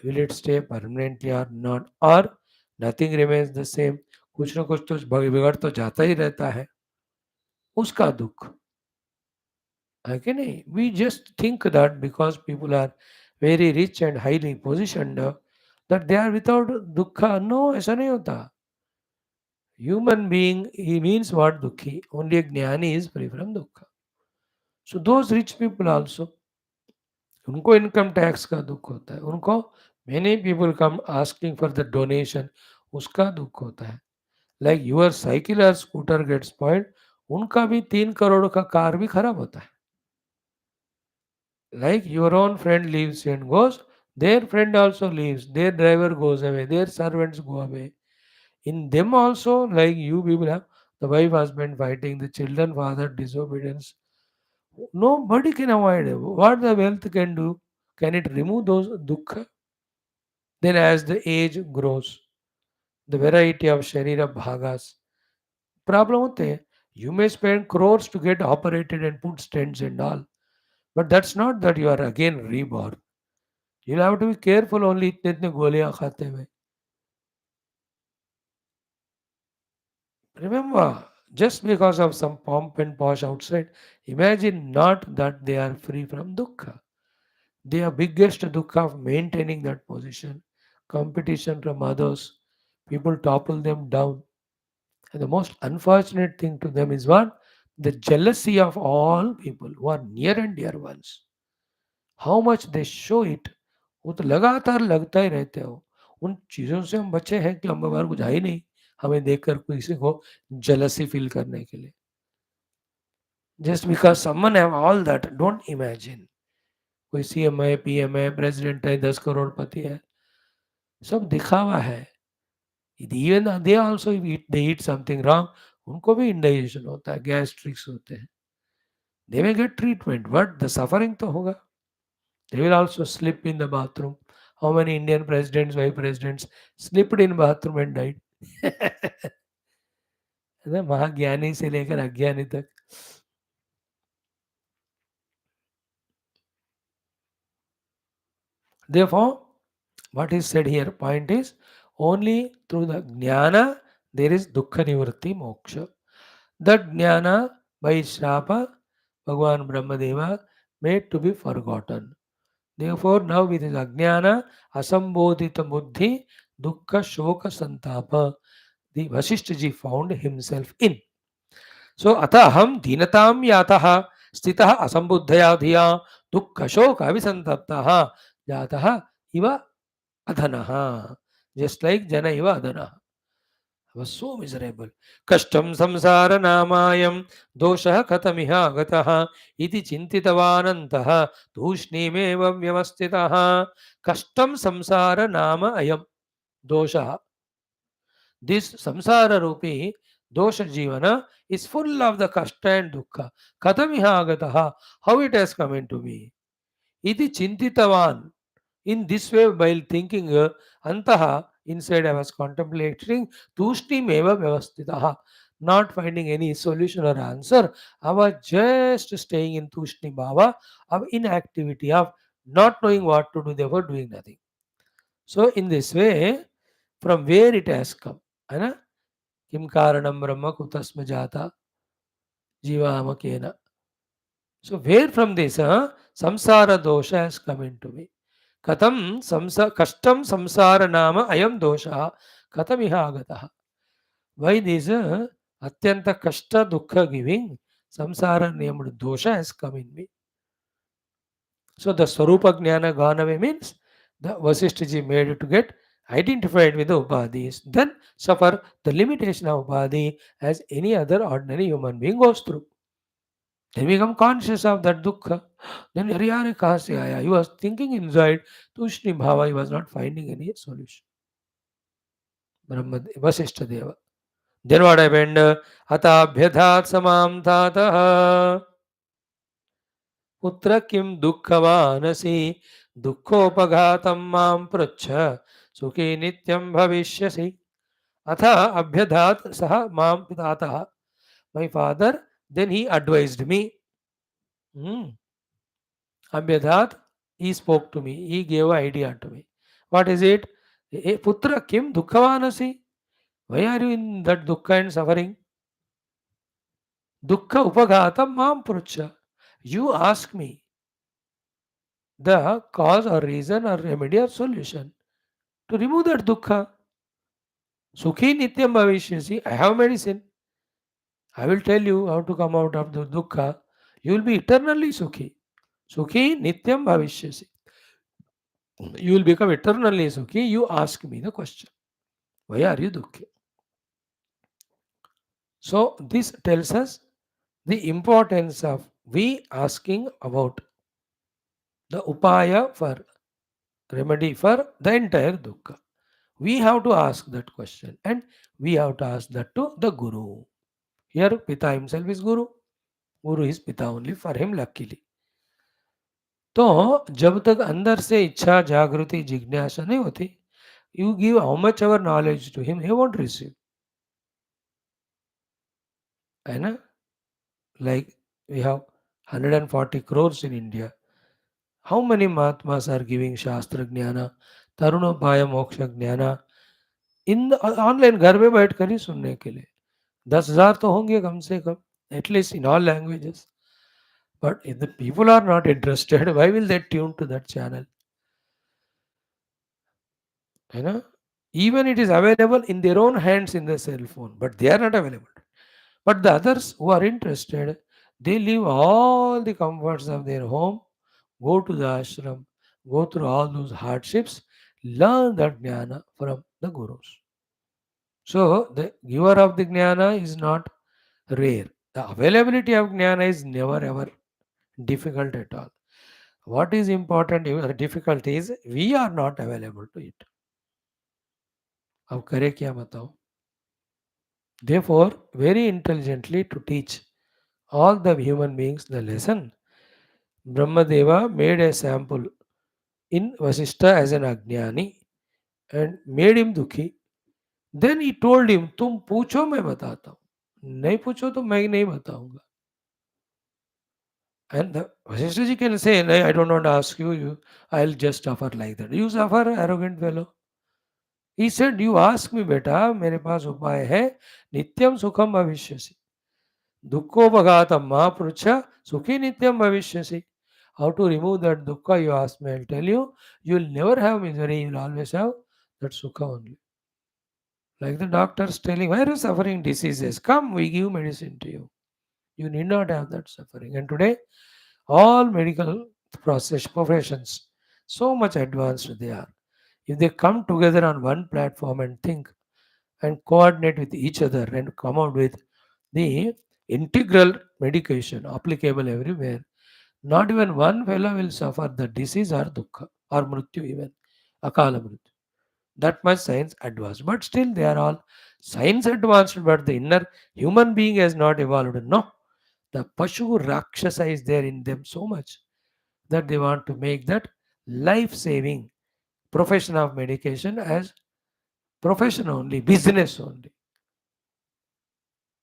will it stay permanently or not? Or nothing remains the same. कुछ ना कुछ तो बिगड़ तो जाता ही रहता है. उसका दुख है कि नहीं? We just think that because people are very rich and highly positioned, that they are without dukkha. No, ऐसा नहीं होता. Human being, he means what dukhi? Only a jnani is free from dukkha. So those rich people also, उनको income tax का दुख होता है. उनको many people come asking for the donation, उसका दुख होता है. Like your cycle or scooter gets spoiled, उनका भी 3 करोड़ का कार भी खराब होता है. Like your own friend leaves and goes, their friend also leaves, their driver goes away, their servants go away. In them also, like you people have the wife, husband fighting, the children, father, disobedience. Nobody can avoid it. What the wealth can do? Can it remove those dukkha? Then, as the age grows, the variety of sharira bhagas, problem होते हैं. You may spend crores to get operated and put stents and all, but that's not that you are again reborn. You'll have to be careful only इतने इतने गोलियां खाते हुए. Remember, just because of some pomp and posh outside, imagine not that they are free from dukkha. Their biggest dukkha of maintaining that position, competition from others, people topple them down. And the most unfortunate thing to them is what? The jealousy of all people who are near and dear ones. How much they show it, वो तो लगातार लगता ही रहते हो. उन चीज़ों से हम बचे हैं कि हम बार कुछ है ही नहीं हमें देखकर किसी को jealousy फील करने के लिए. Just because someone have all that, don't imagine. कोई सीएम है, पीएम है, प्रेसिडेंट है, 10 करोड़पति है, सब दिखावा है. Even they also they eat something wrong, उनको भी indigestion होता है, गैस्ट्रिक्स होते हैं. They may get treatment, but the suffering तो होगा. They will also slip in the bathroom. How many Indian presidents, vice presidents slipped in bathroom and died? है ना, महाज्ञानी से लेकर अज्ञानी तक. Therefore, what is said here, point is, only through the jnana there is dukkha nivritti moksha. That jnana by Shrapa, Bhagavan Brahmadeva made to be forgotten. Therefore, now with his ajnana, asambodhita buddhi, dukkha, shoka, santapa, the Vaashishtha ji found himself in. So, atha aham dinatam yataha stitaha asambuddhaya dhiya dukkha, shoka, visantaptaha yataha iva adhanaha. Just like jana iva adhanaha. I was so miserable. Kashtam samsara namayam doshah katamiha agataha iti chintitavanantaha tushneemeva vyavastitaha. Kashtam samsara nama ayam dosha. This samsara rupi dosha jivana is full of the kashta and dukkha. Katamiha agataha. How it has come into me. Iti chintitavan. In this way, while thinking, antaha, inside I was contemplating, tushni meva vyavastitaha. not finding any solution or answer. I was just staying in Tushni Baba of inactivity, of not knowing what to do, therefore doing nothing. So in this way, from where it has come? है ना? किम कारणम ब्रह्म कुतस्म जाता जीवामकेन. So where from this samsara dosha has come into me? Katam kashtam samsara nama ayam dosha katam iha agataha. Why this atyanta kashta dukkha giving samsara named dosha has come in me? So the Swarupa Jnana gone away means the Vasishtha made it to get identified with the Upadhis, then suffer the limitation of Upadhi as any other ordinary human being goes through. Then become conscious of that dukkha. Then Ariyare kahan se aaya? He was thinking inside Tushni Bhava, he was not finding any solution. Brahma Vasishtha Deva. Then what happened? Atabhyadhat samam tataha. पुत्र किम दुःखवानसि दुःखोपघातं मां पृच्छ सुखी नित्यं भविष्यसि अथ अभ्यधात सह मां पितातः. My father then he advised me. Abhyadhat, he spoke to me, he gave an idea to me. What is it? Putra kim dukkhavanasi? Why are you in that dukkha and suffering? Dukkha upaghatam mam prucha. You ask me the cause or reason or remedy or solution to remove that dukkha. Sukhi nityam bhavishyasi. I have medicine. I will tell you how to come out of the dukkha. You will be eternally sukhi. Sukhi nityam bhavishyasi. You will become eternally sukhi. You ask me the question. Why are you dukkha? So this tells us the importance of we asking about the upaya for remedy for the entire dukkha. We have to ask that question and we have to ask that to the Guru. Here Pita himself is Guru. Guru is Pita only for him luckily. तो जब तक अंदर से इच्छा जागृति जिज्ञासा नहीं होती, you give how much ever knowledge to him, he won't receive. है ना? Like we have 140 crores in India. How many Mahatmas are giving Shastra Jnana, Tarunopaya Moksha Jnana in the online घर में बैठ कर ही सुनने के लिए 10,000 तो होंगे कम से कम, at least in all languages. But if the people are not interested, why will they tune to that channel? You know, even it is available in their own hands in the cell phone, but they are not available. But the others who are interested, they leave all the comforts of their home, go to the ashram, go through all those hardships, learn that jnana from the gurus. So the giver of the jnana is not rare. The availability of jnana is never ever difficult at all. What is important or difficult is we are not available to it. अब करे क्या बताओ? Therefore, very intelligently to teach all the human beings the lesson, Brahmadeva made a sample in Vasishtha as an Ajnani and made him dukhi. Then he told him, तुम पूछो मैं बताता हूँ, नहीं पूछो तो मैं नहीं बताऊंगा. And the Vasishtha ji can say, I don't want to ask you, I'll just suffer like that. You suffer, arrogant fellow. He said, you ask me beta, मेरे पास उपाय है, नित्यम सुखम भविष्यसि. दुःखोपघातम महापुरुष सुखी नित्यम भविष्यसि. How to remove that dukkha, you ask me, I'll tell you. You will never have misery, you will always have that sukha only. Like the doctors telling, why are you suffering diseases? Come, we give medicine to you. You need not have that suffering. And today, all medical professions, so much advanced they are. If they come together on one platform and think and coordinate with each other and come out with the integral medication applicable everywhere, not even one fellow will suffer the disease or dukkha or mrityu even, akala mrityu. That much science advanced. But still they are all science advanced, but the inner human being has not evolved. No. The Pashu Rakshasa is there in them so much that they want to make that life-saving profession of medication as profession only, business only.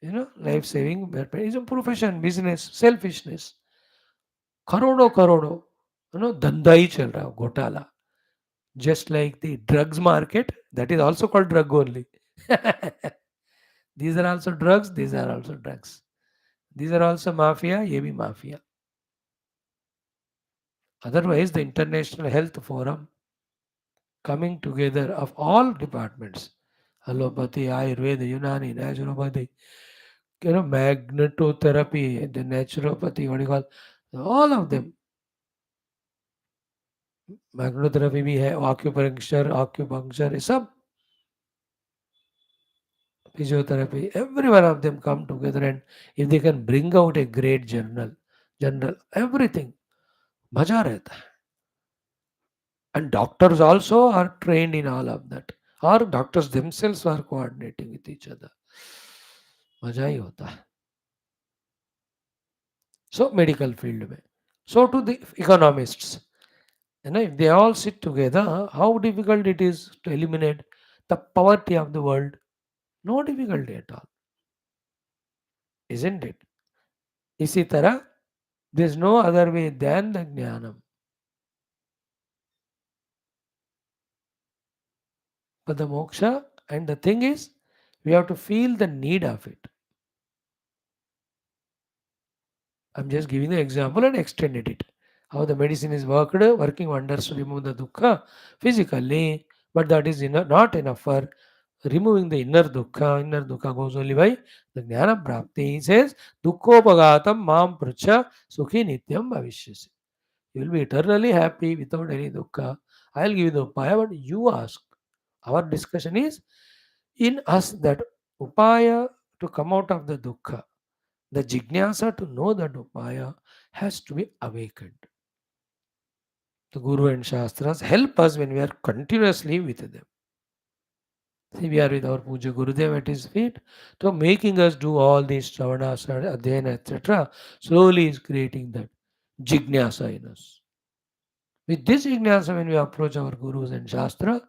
Life saving is a profession, business, selfishness. करोड़ों, धंधा ही चल रहा है, घोटाला. Just like the drugs market, that is also called drug only. These are also drugs, these are also drugs. These are also mafia, ye bhi mafia. Otherwise, the International Health Forum coming together of all departments, allopathy, Ayurveda, Unani, naturopathy, magnetotherapy, the naturopathy, what do you call, all of them. Magnetotherapy भी है, acupuncture, सब physiotherapy, every one of them come together, and if they can bring out a great general, everything, मजा रहता है. And doctors also are trained in all of that, or doctors themselves are coordinating with each other. मजा ही होता है. So medical field में, so to the economists, if they all sit together, how difficult it is to eliminate the poverty of the world. No difficulty at all, isn't it? इसी तरह, there is no other way than the jnanam. But the moksha, and the thing is, we have to feel the need of it. I'm just giving the example and extended it. How the medicine is working wonders to remove the dukkha physically, but that is not enough for removing the inner dukkha. Inner dukkha goes only by the jnana prapti. He says, dukkopagatam mam pracha sukhi nityam bhavishyasi. You will be eternally happy without any dukkha. I will give you the upaya, but you ask. Our discussion is in us that upaya to come out of the dukkha. The jignasa to know that upaya has to be awakened. The Guru and Shastras help us when we are continuously with them. See, we are with our Puja Gurudev at his feet. So making us do all these Shravana, Adhyayana, etc. slowly is creating that jignasa in us. With this jignasa, when we approach our Gurus and Shastra,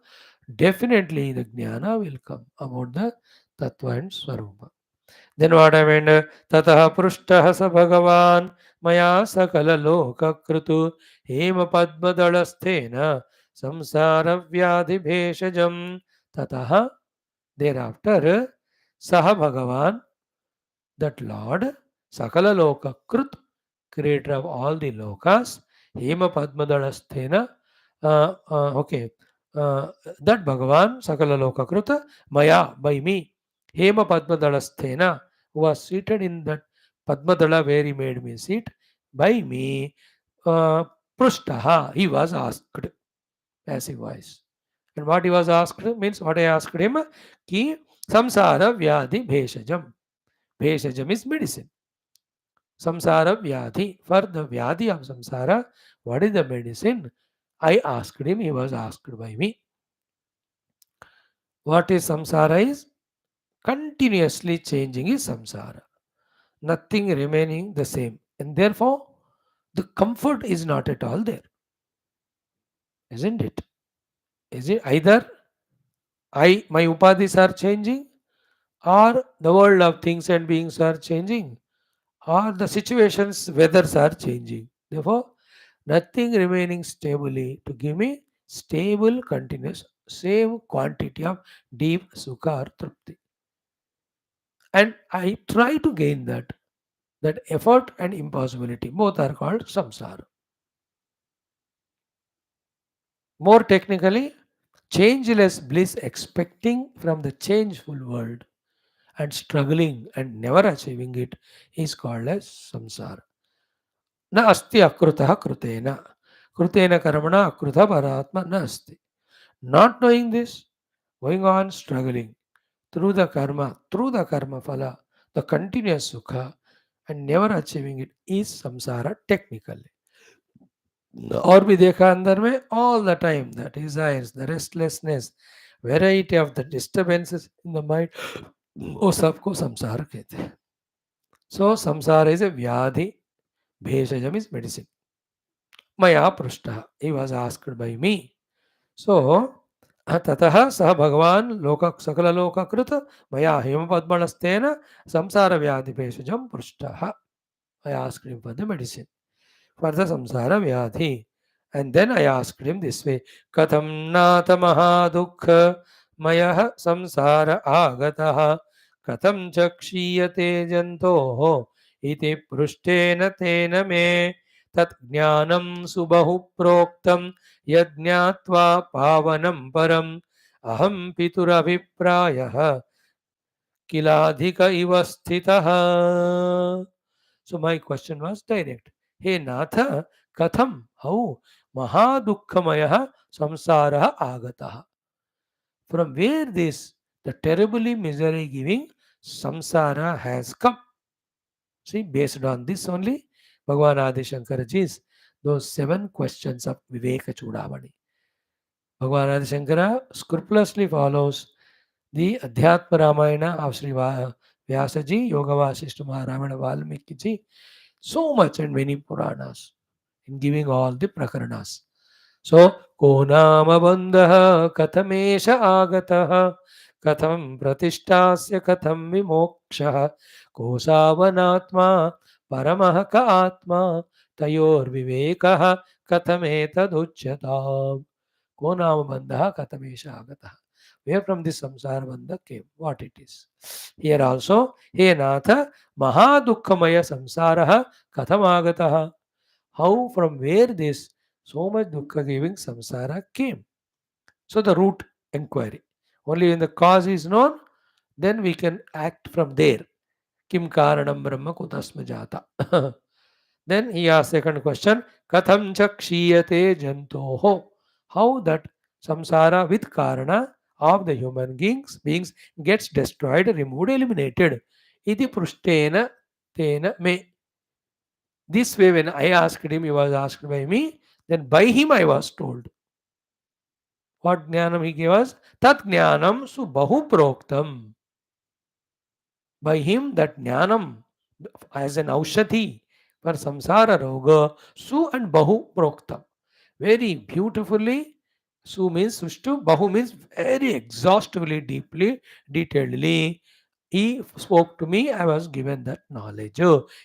definitely the jnana will come about the Tattva and Swarupa. Then what happened? Tataha prushtah sa bhagavan maya sakala loka krutu hema padmadalasthena samsara vyadhi bheshajam. Tataha, thereafter, saha bhagavan, that Lord, sakala loka krut, creator of all the lokas, hema padmadalasthena, okay, uh, that Bhagavan, sakala loka kruta, maya, by me, hema padmadalasthena, who was seated in that Padmadala where he made me sit, by me, Prushtaha, he was asked, passive voice. And what he was asked means, what I asked him, ki samsara vyadhi bheshajam. Bheshajam is medicine. Samsara vyadhi, for the vyadhi of samsara, what is the medicine? I asked him, he was asked by me. What is samsara is? Continuously changing is samsara. Nothing remaining the same. And therefore, the comfort is not at all there. Isn't it? Is it either my upadhis are changing, or the world of things and beings are changing, or the situations, weathers are changing. Therefore, nothing remaining stably to give me stable, continuous, same quantity of deep sukha or trupti. And I try to gain that. That effort and impossibility, both are called samsara. More technically, changeless bliss expecting from the changeful world and struggling and never achieving it is called as samsara. Na asti akrutah krutena. Krutena karmana akrutha paratma na asti. Not knowing this, going on struggling through the karma phala, the continuous sukha, and never achieving it is samsara technically. और भी देखा अंदर में all the time the desires, the restlessness, variety of the disturbances in the mind, वो सबको संसार कहते हैं. So samsara is a vyadhi, bheshajam is medicine. Maya prushtha, he was asked by me. So ततः सः भगवान् सकललोककृत मया हिमपद्मनस्तेन संसारव्याधिभेषजं पृष्टः. I asked him for the medicine for the samsara vyadhi. And then I asked him this way, Katham nata mahadukha mayah samsara agataha katham chakshiyate jantoho iti prushtena tena me tat jnanam subahu proktam yajnatva pavanam param aham pituraviprayah kiladhika iva sthitah. So my question was direct. Hey Natha, Katham, how? Mahadukhamaya samsara agataha. From where this, the terribly misery giving samsara has come? See, based on this only, Bhagavan Adi Shankaraji's those 7 questions of Viveka Chudamani. Bhagavan Adi Shankara scrupulously follows the Adhyatma Ramayana of Sri Vyasaji, Yoga Vaashishtha Ramayana Valmiki ji, so much and many Puranas in giving all the Prakaranas. So, ko nama bandha katamesha agataha katham pratistasya katham vimoksha ko savanatma paramah ka atma tayor vivekaha kathametadujyatam. Ko nama bandha katamesha agataha. Where from this samsara bandha came, what it is. Here also, he Natha, Mahadukhamaya samsaraha katham how, from where this so much dukkha giving samsara came. So the root inquiry. Only when the cause is known, then we can act from there. Kim karanam brahma kutasma jata. Then he asked second question, Katham chakshiyate jantoho. How that samsara with karana of the human beings gets destroyed, removed, eliminated. Iti prushtena tena me. This way, when I asked him, he was asked by me, then by him I was told. What jnanam he gave us? Tat jnanam su bahu proktam. By him, that jnanam as an aushati for samsara roga, su and bahu proktam. Very beautifully, su means sushtu, bahu means very exhaustively, deeply, detailedly. He spoke to me, I was given that knowledge.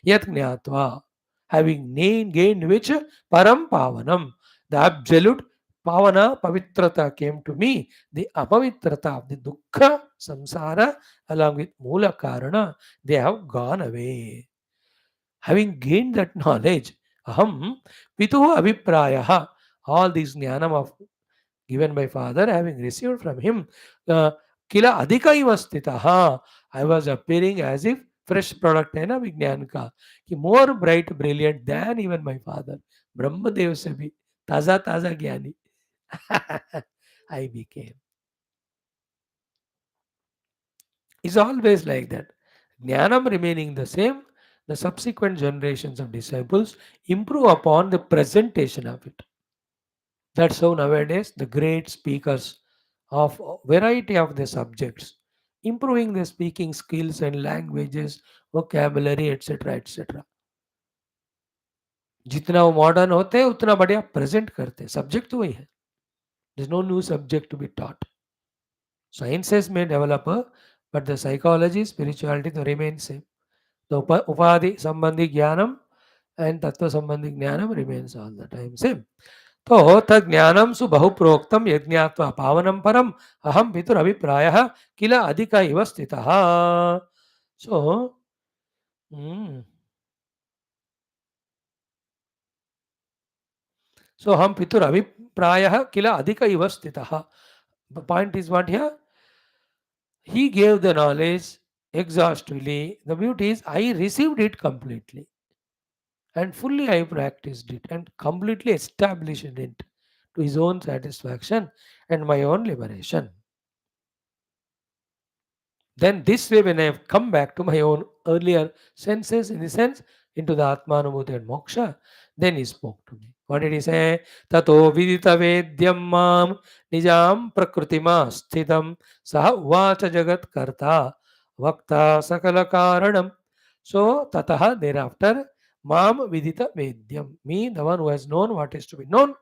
Yat jnatva, having gained which param pavanam, the absolute pavana pavitrata came to me, the apavitrata of the dukkha samsara along with mula karana, they have gone away. Having gained that knowledge, aham pituhu abhiprayaha, all these jnanam of given by father, having received from him, uh, kila adhika iva sthitaha, I was appearing as if fresh product है ना विज्ञान का कि more bright brilliant than even my father Brahmadev से भी ताजा ताजा ज्ञानी I became. It's always like that. Jnanam remaining the same, the subsequent generations of disciples improve upon the presentation of it. That's how nowadays the great speakers of variety of the subjects, improving the speaking skills and languages, vocabulary, etc. etc. जितना वो modern होते हैं उतना बढ़िया present करते हैं subject तो वही है there's no new subject to be taught. Sciences may develop, but the psychology, spirituality to remain same. The upadhi sambandhi jnanam and tattva sambandhi jnanam remains all the time same. तो तज्ञानम सु बहुप्रोक्तम यज्ञात्वा पावनम परम अहम पितुर अभिप्रायः किल अधिक इव स्थितः. So, so हम पितुर अभिप्रायः किल अधिक इव स्थितः. The point is what here? He gave the knowledge exhaustively. The beauty is I received it completely and fully I practiced it and completely established it to his own satisfaction and my own liberation. Then this way, when I have come back to my own earlier senses, in the sense, into the Atmanubhuti and Moksha, then he spoke to me. What did he say? Tato vidita vedyam mam nijam prakritima sthitam saha uvacha jagat karta vakta sakala karanam. So, tataha, thereafter, mam vidita vedyam, me, the one who has known what is to be known,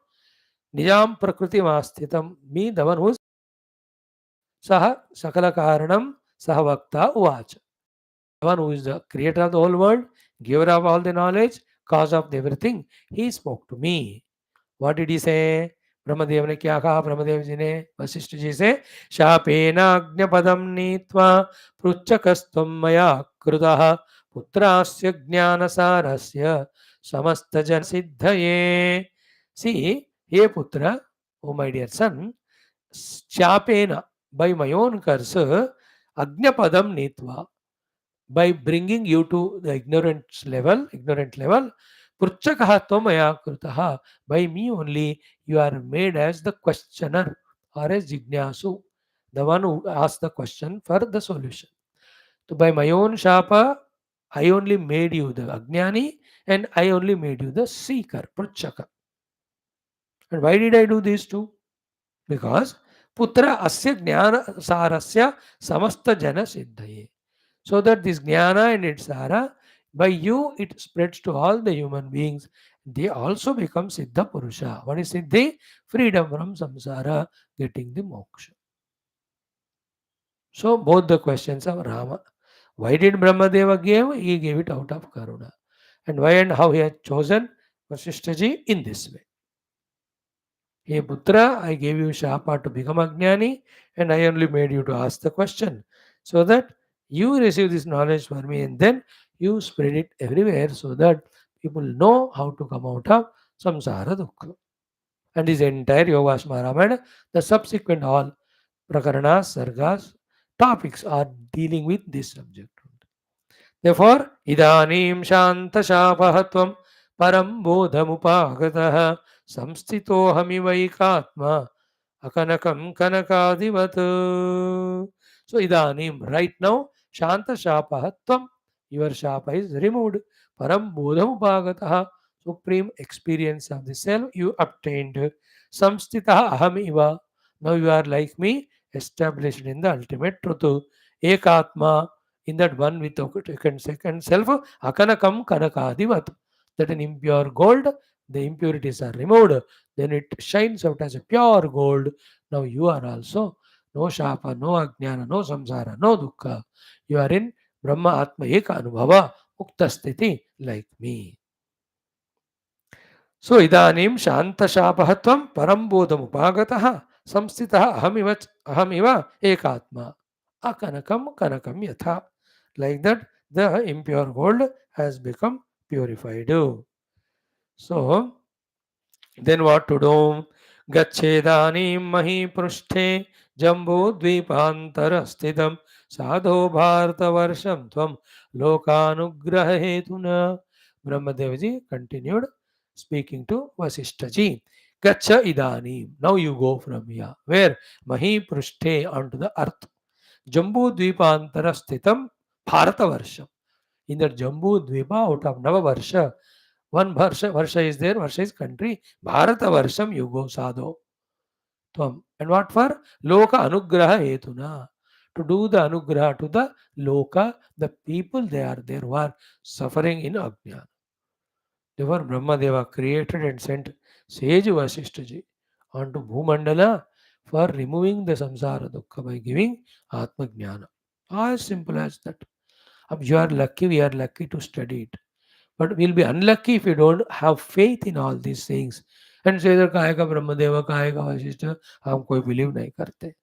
nijam prakriti sthitam, me, the one who is Saha Sakala Karanam Sahavakta Uvacha. The one who is the creator of the whole world, giver of all the knowledge, cause of everything, he spoke to me. What did he say? Brahmadev ने क्या कहा? ब्रह्मदेव जी ने वशिष्ठ जी से शापेन अज्ञपदम नीत्वा पृच्छकस्त्वं मया कृतः पुत्रास्य ज्ञानसारस्य समस्तजन सिद्धये. See, हे पुत्र, oh my dear son, शापेन, by my own curse, agnapadam nitva, by bringing you to the ignorant level, purchakaha tvamaya krutaha, by me only you are made as the questioner or as jignasu, the one who asks the question for the solution. So by my own shapa, I only made you the ajnani and I only made you the seeker, purchaka. And why did I do these two? Because putra asya jnana sarasya samasta jana siddhaye. So that this jnana and its sara, by you it spreads to all the human beings. They also become siddha purusha. What is siddhi? Freedom from samsara, getting the moksha. So both the questions of Rama. Why did Brahmadeva give? He gave it out of karuna. And why and how he had chosen Vashishthaji in this way. Hey Putra, I gave you Shapa to become Ajnani and I only made you to ask the question so that you receive this knowledge for me and then you spread it everywhere so that people know how to come out of samsara dukkha. And this entire Yogasma Ramayana, the subsequent all Prakaranas, Sargas, topics are dealing with this subject. Therefore, idanim shantashapahatvam param bodhamupagataha samstitohamivaikatma akanakam kanakadivat. So, idanim, right now, shantashapahatvam, your shapa is removed. Param bodhamupagataha, supreme experience of the self you obtained. Samstitaha ahamiva, now you are like me, established in the ultimate truth. Ekatma, in that one with the second self, akanakam kanakadivat, that an impure gold, the impurities are removed, then it shines out as a pure gold. Now you are also no shapa, no ajnana, no samsara, no dukkha. You are in Brahma Atma Eka Anubhava, Mukta Sthiti, like me. So idanim shanta shapahatvam parambodham upagataha samstitaha ahamiva ekatma akanakam kanakam yatha. Like that, the impure gold has become purified. So, then what to do? Gacchedani mahi prushte jambu dvipantara sthidam sadho bharata varsham tvam lokanugraha hetuna. Brahmadevaji continued speaking to Vasishtaji. Gacha idani. Now you go from here. Where? Mahi prushte, onto the earth. Jambu dvipantara sthitam bharata varsham. In that Jambu Dvipa, out of Nava one Varsha is there, Varsha is country, Bharata Varsham you go sadho. Tvam. And what for? Loka Anugraha Hetuna. To do the Anugraha to the Loka, the people they are there who are suffering in Ajnana. Therefore, Brahmadeva created and sent sage Vasishtaji onto Bhumandala for removing the samsara dukkha by giving Atma Jnana. As simple as that. You are lucky, we are lucky to study it. But we'll be unlucky if we don't have faith in all these things. And say that Kaya ka Brahmadeva, Kaya ka Vashishta, hum koi believe nahi karte.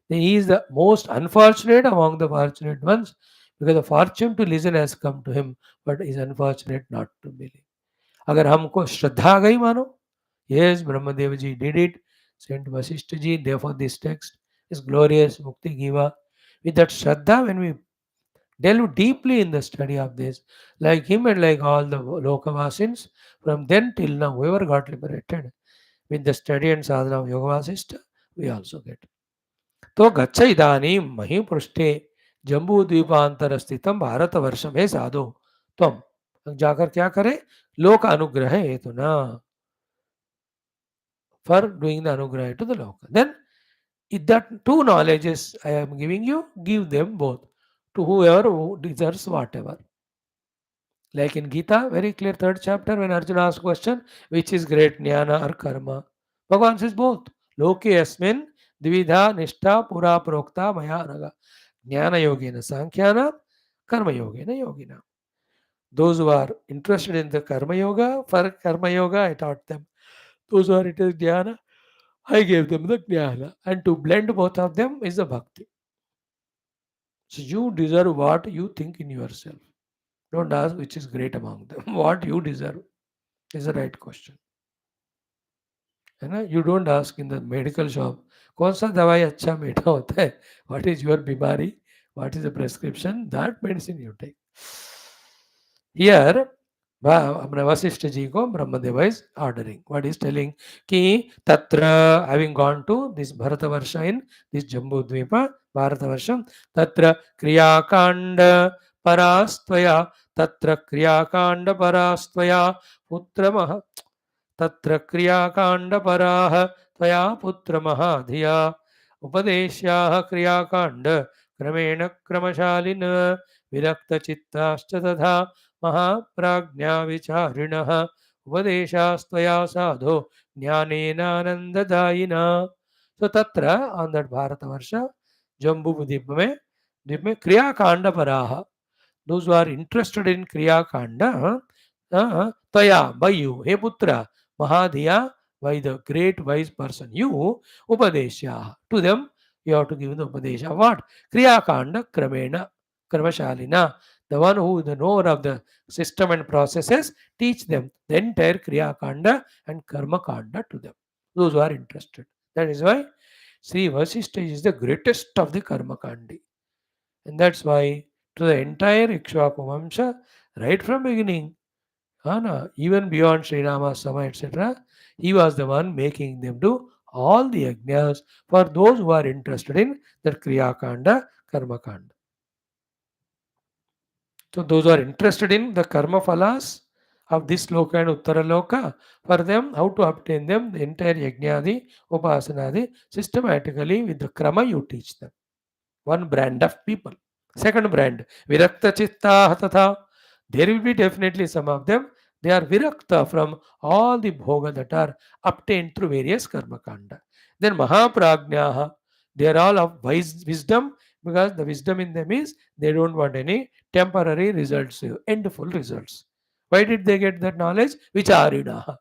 Then he is the most unfortunate among the fortunate ones because the fortune to listen has come to him, but he is unfortunate not to believe. अगर हमको श्रद्धा आ गई मानो, yes, Brahmadev ji did it, Saint Vasishtha ji, therefore this text is glorious, Mukti Giva. With that Shraddha, when we delve deeply in the study of this, like him and like all the Lokavasins, from then till now, whoever got liberated with the study and sadhana of Yoga Vasishtha, we also get. तो गच्छ इदानीं महीपृष्ठे जम्बूद्वीपांतर स्थितम भारत वर्षम हे साधो तुम जाकर क्या करे लोक अनुग्रह हेतु ना for doing the anugrah to the loka. Then if that two knowledges I am giving you, give them both to whoever who deserves whatever. Like in Gita, very clear third chapter, when Arjuna asks question, which is great, jnana or karma? Bhagavan says both. Loke asmin Dvidha Nishta Pura Prokta Maya Raga. Jnana Yogena Sankhyanam, Karma Yogena Yogina. Those who are interested in the Karma Yoga, for Karma Yoga, I taught them. Those who are interested in Jnana, I gave them the Jnana. And to blend both of them is the Bhakti. So you deserve what you think in yourself. Don't ask which is great among them. What you deserve is the right question. है ना? You don't ask in the medical shop कौन सा दवाई अच्छा मीठा होता है. What is your बीमारी? What is the prescription? That medicine you take. Here अपने वशिष्ठ जी को Brahmadev is ordering. What is telling? कि तत्र having gone to this Bharatavarsha in this Jambu Dvipa Bharatavarsha तत्र क्रियाकांड परास्त्वया तत्र क्रियाकांड परास्त्वया पुत्रमः तत्र क्रियाकाण्डपराः त्वया पुत्रमहाधिया उपदेश्याः क्रियाकाण्ड क्रमेण क्रमशालिन विरक्तचित्ताश्च तथा महाप्राज्ञा विचारिणः उपदेशास्त्वया साधो ज्ञानेनानन्ददायिना. So तत्र on that भारतवर्ष जम्बू द्वीप में क्रियाकाण्डपराः, those who are interested in kriya kanda, taya, by you, hey putra, mahadhiya, by the great wise person, you, upadesha, to them you have to give the upadesha. What? Kriya kanda kramena, karmashalina, the one who is the knower of the system and processes, teach them the entire kriya kanda and karma kanda to them, those who are interested. That is why Sri Vaashishtha is the greatest of the karma kandi. And that's why to the entire Ikshvaku Vamsha, right from beginning, even beyond Sri Rama, Sama, etc., he was the one making them do all the yajnas for those who are interested in the Kriya Kanda, Karma Kanda. So those who are interested in the Karma Phalas of this Loka and Uttara Loka, for them, how to obtain them, the entire Yajnadi, Upasanadi, systematically with the Krama you teach them. One brand of people. Second brand, Virakta Chitta Hatata. There will be definitely some of them. They are Virakta from all the bhoga that are obtained through various karma kanda. Then Mahaprajnaha. They are all of wise wisdom, because the wisdom in them is they don't want any temporary results, endful results. Why did they get that knowledge? Vicharinaha.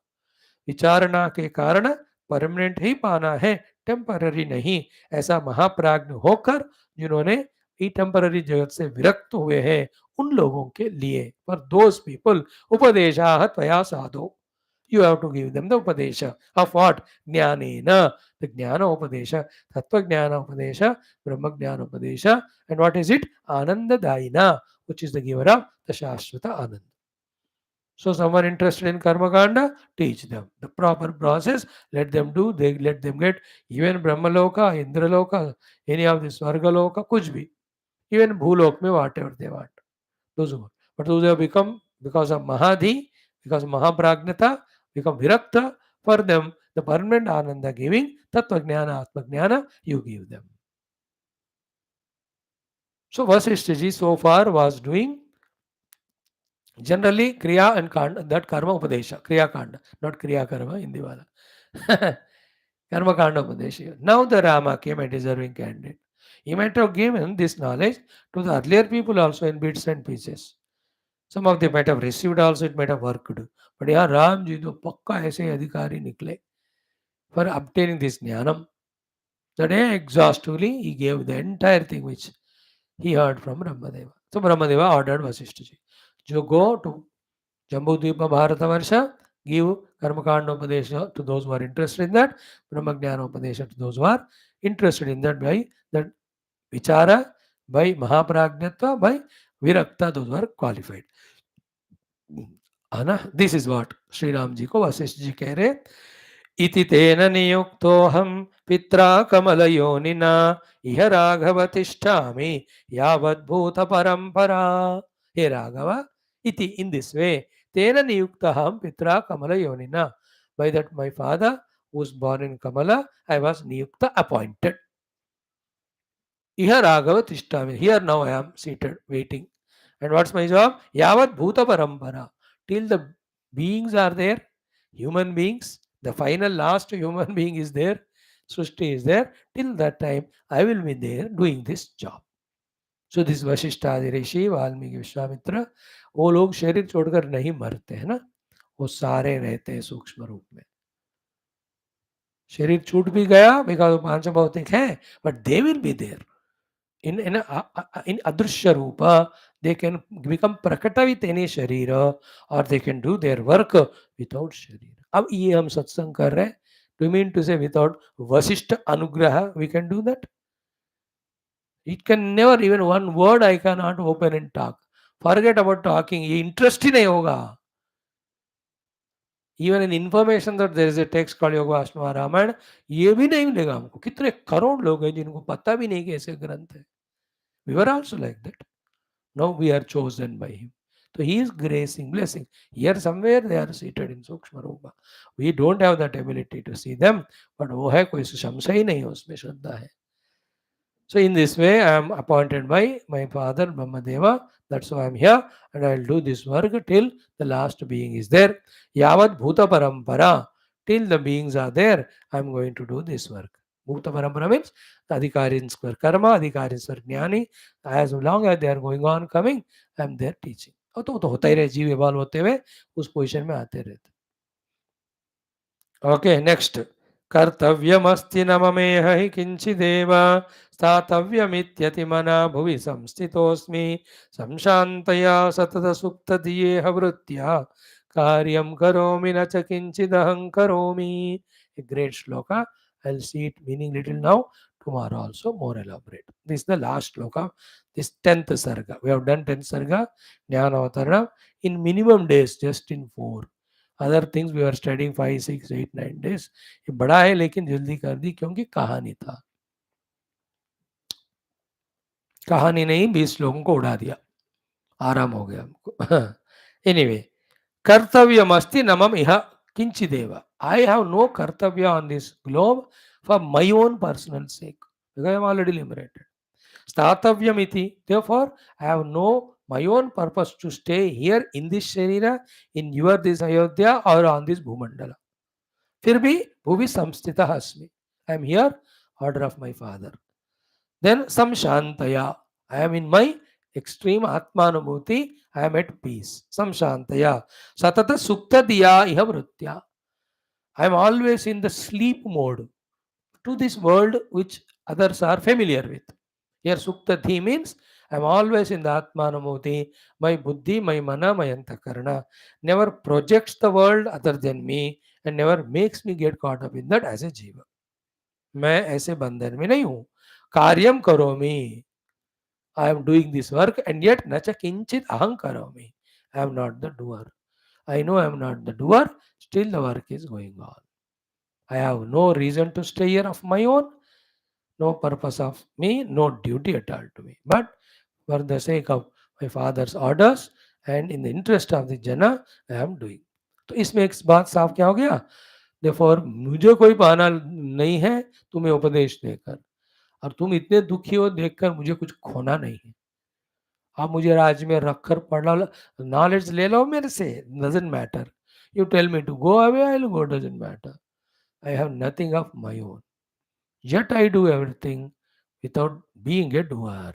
विचारणा के कारण permanent ही पाना है, temporary नहीं. ऐसा महाप्राज्ञ होकर जिन्होंने ई temporary जगत से विरक्त हुए हैं, उन लोगों के लिए, फॉर दोज पीपल, उपदेशा त्वया साधो. You have to give them the upadesha of what? Jnanena, the jnana upadesha, tattva jnana upadesha, brahma jnana upadesha, and what is it? Anandadayina, which is the giver of the Shashvata Anand. So someone interested in karma kanda, teach them the proper process. Let them do. They let them get even Brahma Loka, Indra Loka, any of the Swarga Loka, kuch bhi. Even Bhulok mein whatever they want. Those who, but those who have become because of Mahadhi, because of Mahapragnata, become Virakta. For them, the permanent Ananda giving Tattva Jnana, Atma Jnana, you give them. So Vasishtha ji so far was doing generally kriya and kanda, that karma upadesha, kriya kanda, not kriya karma, Hindi wala. Karma kanda upadesha. Now the Rama came a deserving candidate. He might have given this knowledge to the earlier people also in bits and pieces. Some of them might have received also, it might have worked. But यहाँ राम जी तो पक्का ऐसे अधिकारी निकले for obtaining this jnanam. That exhaustively he gave the entire thing which he heard from Brahmadeva. So Brahmadeva ordered Vasishtha ji, you go to Jambudvipa Bharatavarsha, give Karmakanda Upadesha to those who are interested in that, Brahmajnana Upadesha to those who are interested in that by that Vichara, by Mahapragnatva, by Virakta, those who are qualified. This is what Sri Ram ji ko Vasishtha ji keh rahe. इति तेन नियुक्तोऽहं पित्रा कमलयोनिना इह राघव तिष्ठामि यावद्भूत परंपरा. हे Raghav, iti, in this way, tena niyuktaham pitra kamala yonina. By that my father who was born in Kamala, I was niyukta, appointed. Iha raghava tishtami. Here now I am seated waiting. And what's my job? Yavat bhuta parampara. Till the beings are there, human beings, the final last human being is there. Srishti is there. Till that time, I will be there doing this job. So this Vashishtha आदि ऋषि वाल्मीकि विश्वामित्र वो लोग शरीर छोड़कर नहीं मरते हैं ना, वो सारे रहते हैं सूक्ष्म रूप में. शरीर छूट भी गया बिकॉज पांच भौतिक है, but they will be there in adrishya rupa. They can become prakata with any sharira or they can do their work without sharira. अब ये हम सत्संग कर रहे हैं. Do you mean to say without Vasishtha anugraha we can do that? It can never, even one word I cannot open and talk. Forget about talking. ये interest ही नहीं होगा. Even in information that there is a text called Yoga Ashtama Ramayana, ये भी नहीं मिलेगा हमको. कितने करोड़ लोग हैं जिनको पता भी नहीं कि ऐसे ग्रंथ है. We were also like that. Now we are chosen by him. So he is gracing, blessing. Here somewhere they are seated in Sukshma Rupa. We don't have that ability to see them, but वो है कोई संशय ही नहीं, उसमें श्रद्धा है. So in this way, I am appointed by my father Brahmadeva. That's why I am here, and I will do this work till the last being is there. Yavat Bhuta Parampara. Till the beings are there, I am going to do this work. Bhuta Parampara means the Adhikarins for Karma, Adhikarins for Jnani. As long as they are going on coming, I am there teaching. तो होता ही रहे, जीव evolve होते हुए उस position में आते रहते. Okay, next. कर्तव्यमस्ति न ममेह हि किंचिदेव स्थातव्यमित्यति मना भुवि संस्थितोऽस्मि संशान्तया सततसुप्तधियेह वृत्त्या कार्यं करोमि न च किंचिदहं करोमि. A great shloka. I'll see it meaning little now. Tomorrow also more elaborate. This is the last shloka. This 10th sarga. We have done 10th sarga, Jnana Avatarana, in minimum days, just in 4. Other things we are studying 5, 6, 8, 9 days. ये बड़ा है लेकिन जल्दी कर दी क्योंकि कहानी था. कहानी नहीं 20 लोगों को उड़ा दिया, आराम हो गया हमको. एनीवे, कर्तव्यमस्ति नमम इह किंचिदेव. I have no kartavya on this globe for my own personal sake because I am already liberated. Statavyam iti. Therefore, I have no my own purpose to stay here in this sharira, in your this Ayodhya or on this Bhumandala. फिर भी भूवि संस्थितः अस्मि. I am here, order of my father. Then samshantaya. I am in my extreme atmanubhuti. I am at peace. Samshantaya. Satata sukta diya iha vruttya. I am always in the sleep mode to this world which others are familiar with. Here sukta thi means I am always in the atmanubhuti. My buddhi, my mana, my antakarana never projects the world other than me and never makes me get caught up in that as a jiva. मैं ऐसे बंधन में नहीं हूं. कार्यम करोमि. I am doing this work and yet न च किंचित अहं करोमि. I am not the doer. I know I am not the doer. Still the work is going on. I have no reason to stay here of my own. No purpose of me. No duty at all to me. But for the sake of my father's orders and in the interest of the jana, I am doing. तो इसमें एक बात साफ क्या हो गया. Therefore, मुझे कोई बहाना नहीं है तुम्हें उपदेश देकर, और तुम इतने दुखी हो देखकर मुझे कुछ खोना नहीं है. आप मुझे राज में रखकर पढ़ा नॉलेज ले लो मेरे से, doesn't matter. You tell me to go away, I will go, doesn't matter. I have nothing of my own, yet I do everything without being a doer.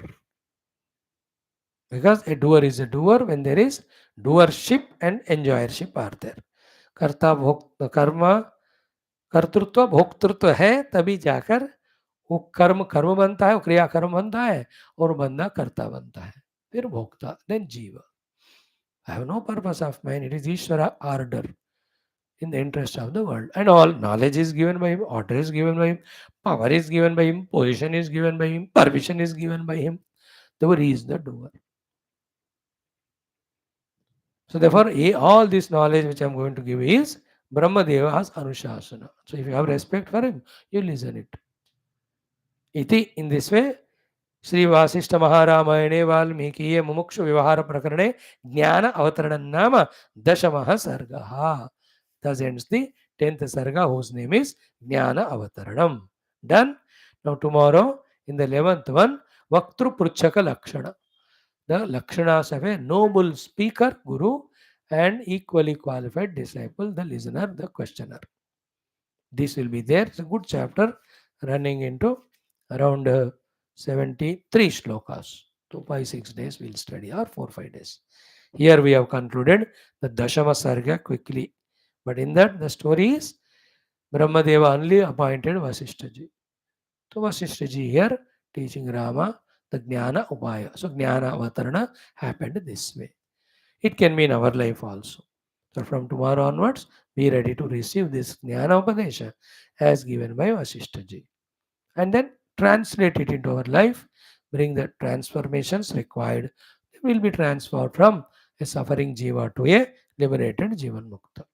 Because a doer is a doer when there is doership and enjoyership are there. कर्ता भोक्त कर्म कर्तृत्व भोक्तृत्व है, तभी जाकर वो कर्म कर्म बनता है, वो क्रिया कर्म बनता है, और बंदा कर्ता बनता है, फिर भोक्ता, देन जीव. I have no purpose of mine. It is Ishvara order in the interest of the world. And all knowledge is given by him, order is given by him, power is given by him, position is given by him, permission is given by him. Therefore, he is the doer. So therefore, all this knowledge which I am going to give is Brahmadeva's Anushasana. So if you have respect for him, you listen it. Iti, in this way, Shri Vasishtha महारामायणे वाल्मीकिये मुमुक्षु व्यवहार प्रकरणे ज्ञान अवतरण नाम दशमः सर्गः. Thus ends the 10th sarga, whose name is Jnana Avataranam. Done. Now tomorrow in the 11th one, Vaktru Pruchaka Lakshana. The Lakshanas of a noble speaker, Guru, and equally qualified disciple, the listener, the questioner. This will be there. It's a good chapter. running into around 73 shlokas. 2 5 6 days we'll study, or 4 5 days. Here we have concluded the Dashama Sarga quickly. But in that, the story is Brahmadeva only appointed Vasishtaji. So Vasishtaji here teaching Rama the Jnana Upaya. So Jnana Avatarana happened this way. It can be in our life also. So from tomorrow onwards, be ready to receive this Jnana Upadesha as given by Vasishtaji. And then translate it into our life, bring the transformations required. We will be transferred from a suffering Jiva to a liberated Jivan Mukta.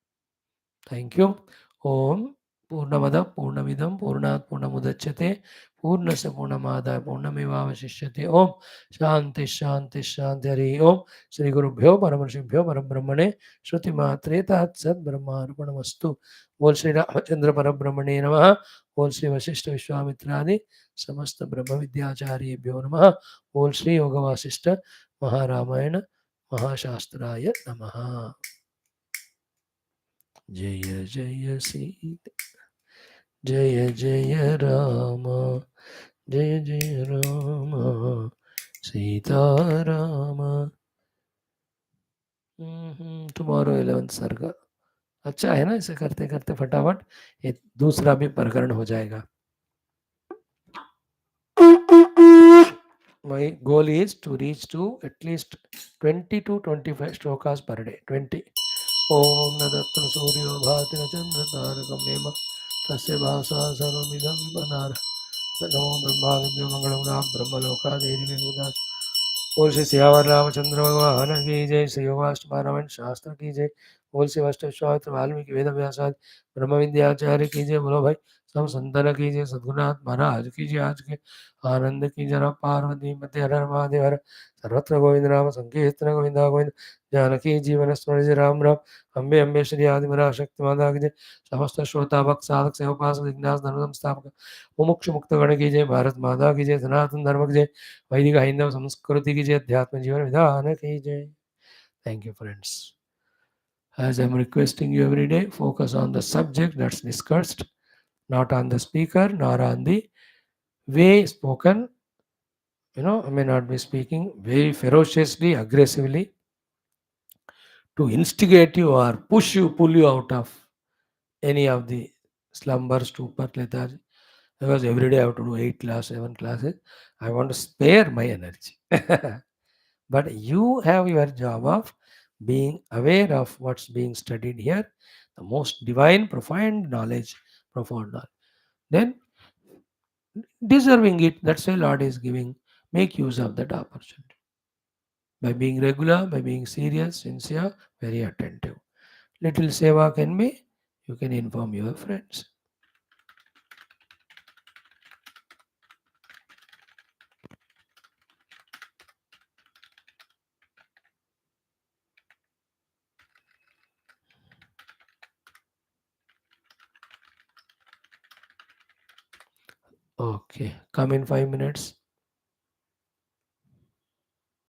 Thank you. Om Purnamada Purnamidam Purnat Purnamudachyate Purnasya Purnamada Purnamevavashishyate Om Shanti Shanti Shanti Hari Om Shri Gurubhyo Paramarshibhyo Parabrahmane Shruti Matre Tat Sat Brahmarpanamastu Bol Shri Ramachandra Parabrahmane Namaha Bol Shri Vaashishtha Vishwamitradi Samasta Brahma Vidyacharya Namaha Bol Shri Yoga Vaashishtha Maharamayana Mahashastraya Namaha. Jaya Jaya Sita Jaya Jaya Rama Jaya Jaya Rama Sita Rama. Tomorrow 11th सर्गा. अच्छा है ना, इसे करते करते फटाफट ये दूसरा भी प्रकरण हो जाएगा. My goal is to reach to at least 20 to 25 shlokas per day. 20. Om Nadatra Suryo Bhatira Chandra Tarakam Nema Tasya Bhasa Sarvamidam Vimanara Namo Brahma Vibhyo Mangalam Brahmaloka Devi Vibudas. बोल श्री सियावर रामचंद्र भगवान की जय. श्री योगाष्टपारायण शास्त्र की जय. बोल श्री वशिष्ठ वाल्मीकि वेद व्यासादि ब्रह्म विद्याचार्य की जय. बोलो भाई सब संतन की जय. सद्गुरुनाथ महाराज की जय. आज के आनंद की जरा पार्वती मध्य हर हर महादेव हर. सर्वत्र गोविंद नाम संकीर्तन गोविंदा गोविंद. जानकी जीवन स्मरण जय राम राम. अम्बे अम्बे श्री आदिमरा शक्ति माता की जय. समस्त श्रोता भक्त साधक सेवा उपासक जिज्ञास धर्म संस्थापक मुमुक्षु मुक्त गण की जय. भारत माता की जय. सनातन धर्म की जय. वैदिक हिंदव संस्कृति की जय. अध्यात्म जीवन विधान की जय. Thank you, friends. As I'm requesting you every day, focus on the subject that's discussed, not on the speaker, nor on the way spoken. I may not be speaking very ferociously, aggressively to instigate you or push you, pull you out of any of the slumber, stupor, lethargy. Because every day I have to do 7 classes. I want to spare my energy. But you have your job of being aware of what's being studied here, the most divine, profound knowledge. Then deserving it, that's why Lord is giving. Make use of that opportunity. By being regular, by being serious, sincere, very attentive. Little seva can be, you can inform your friends. Okay, come in 5 minutes.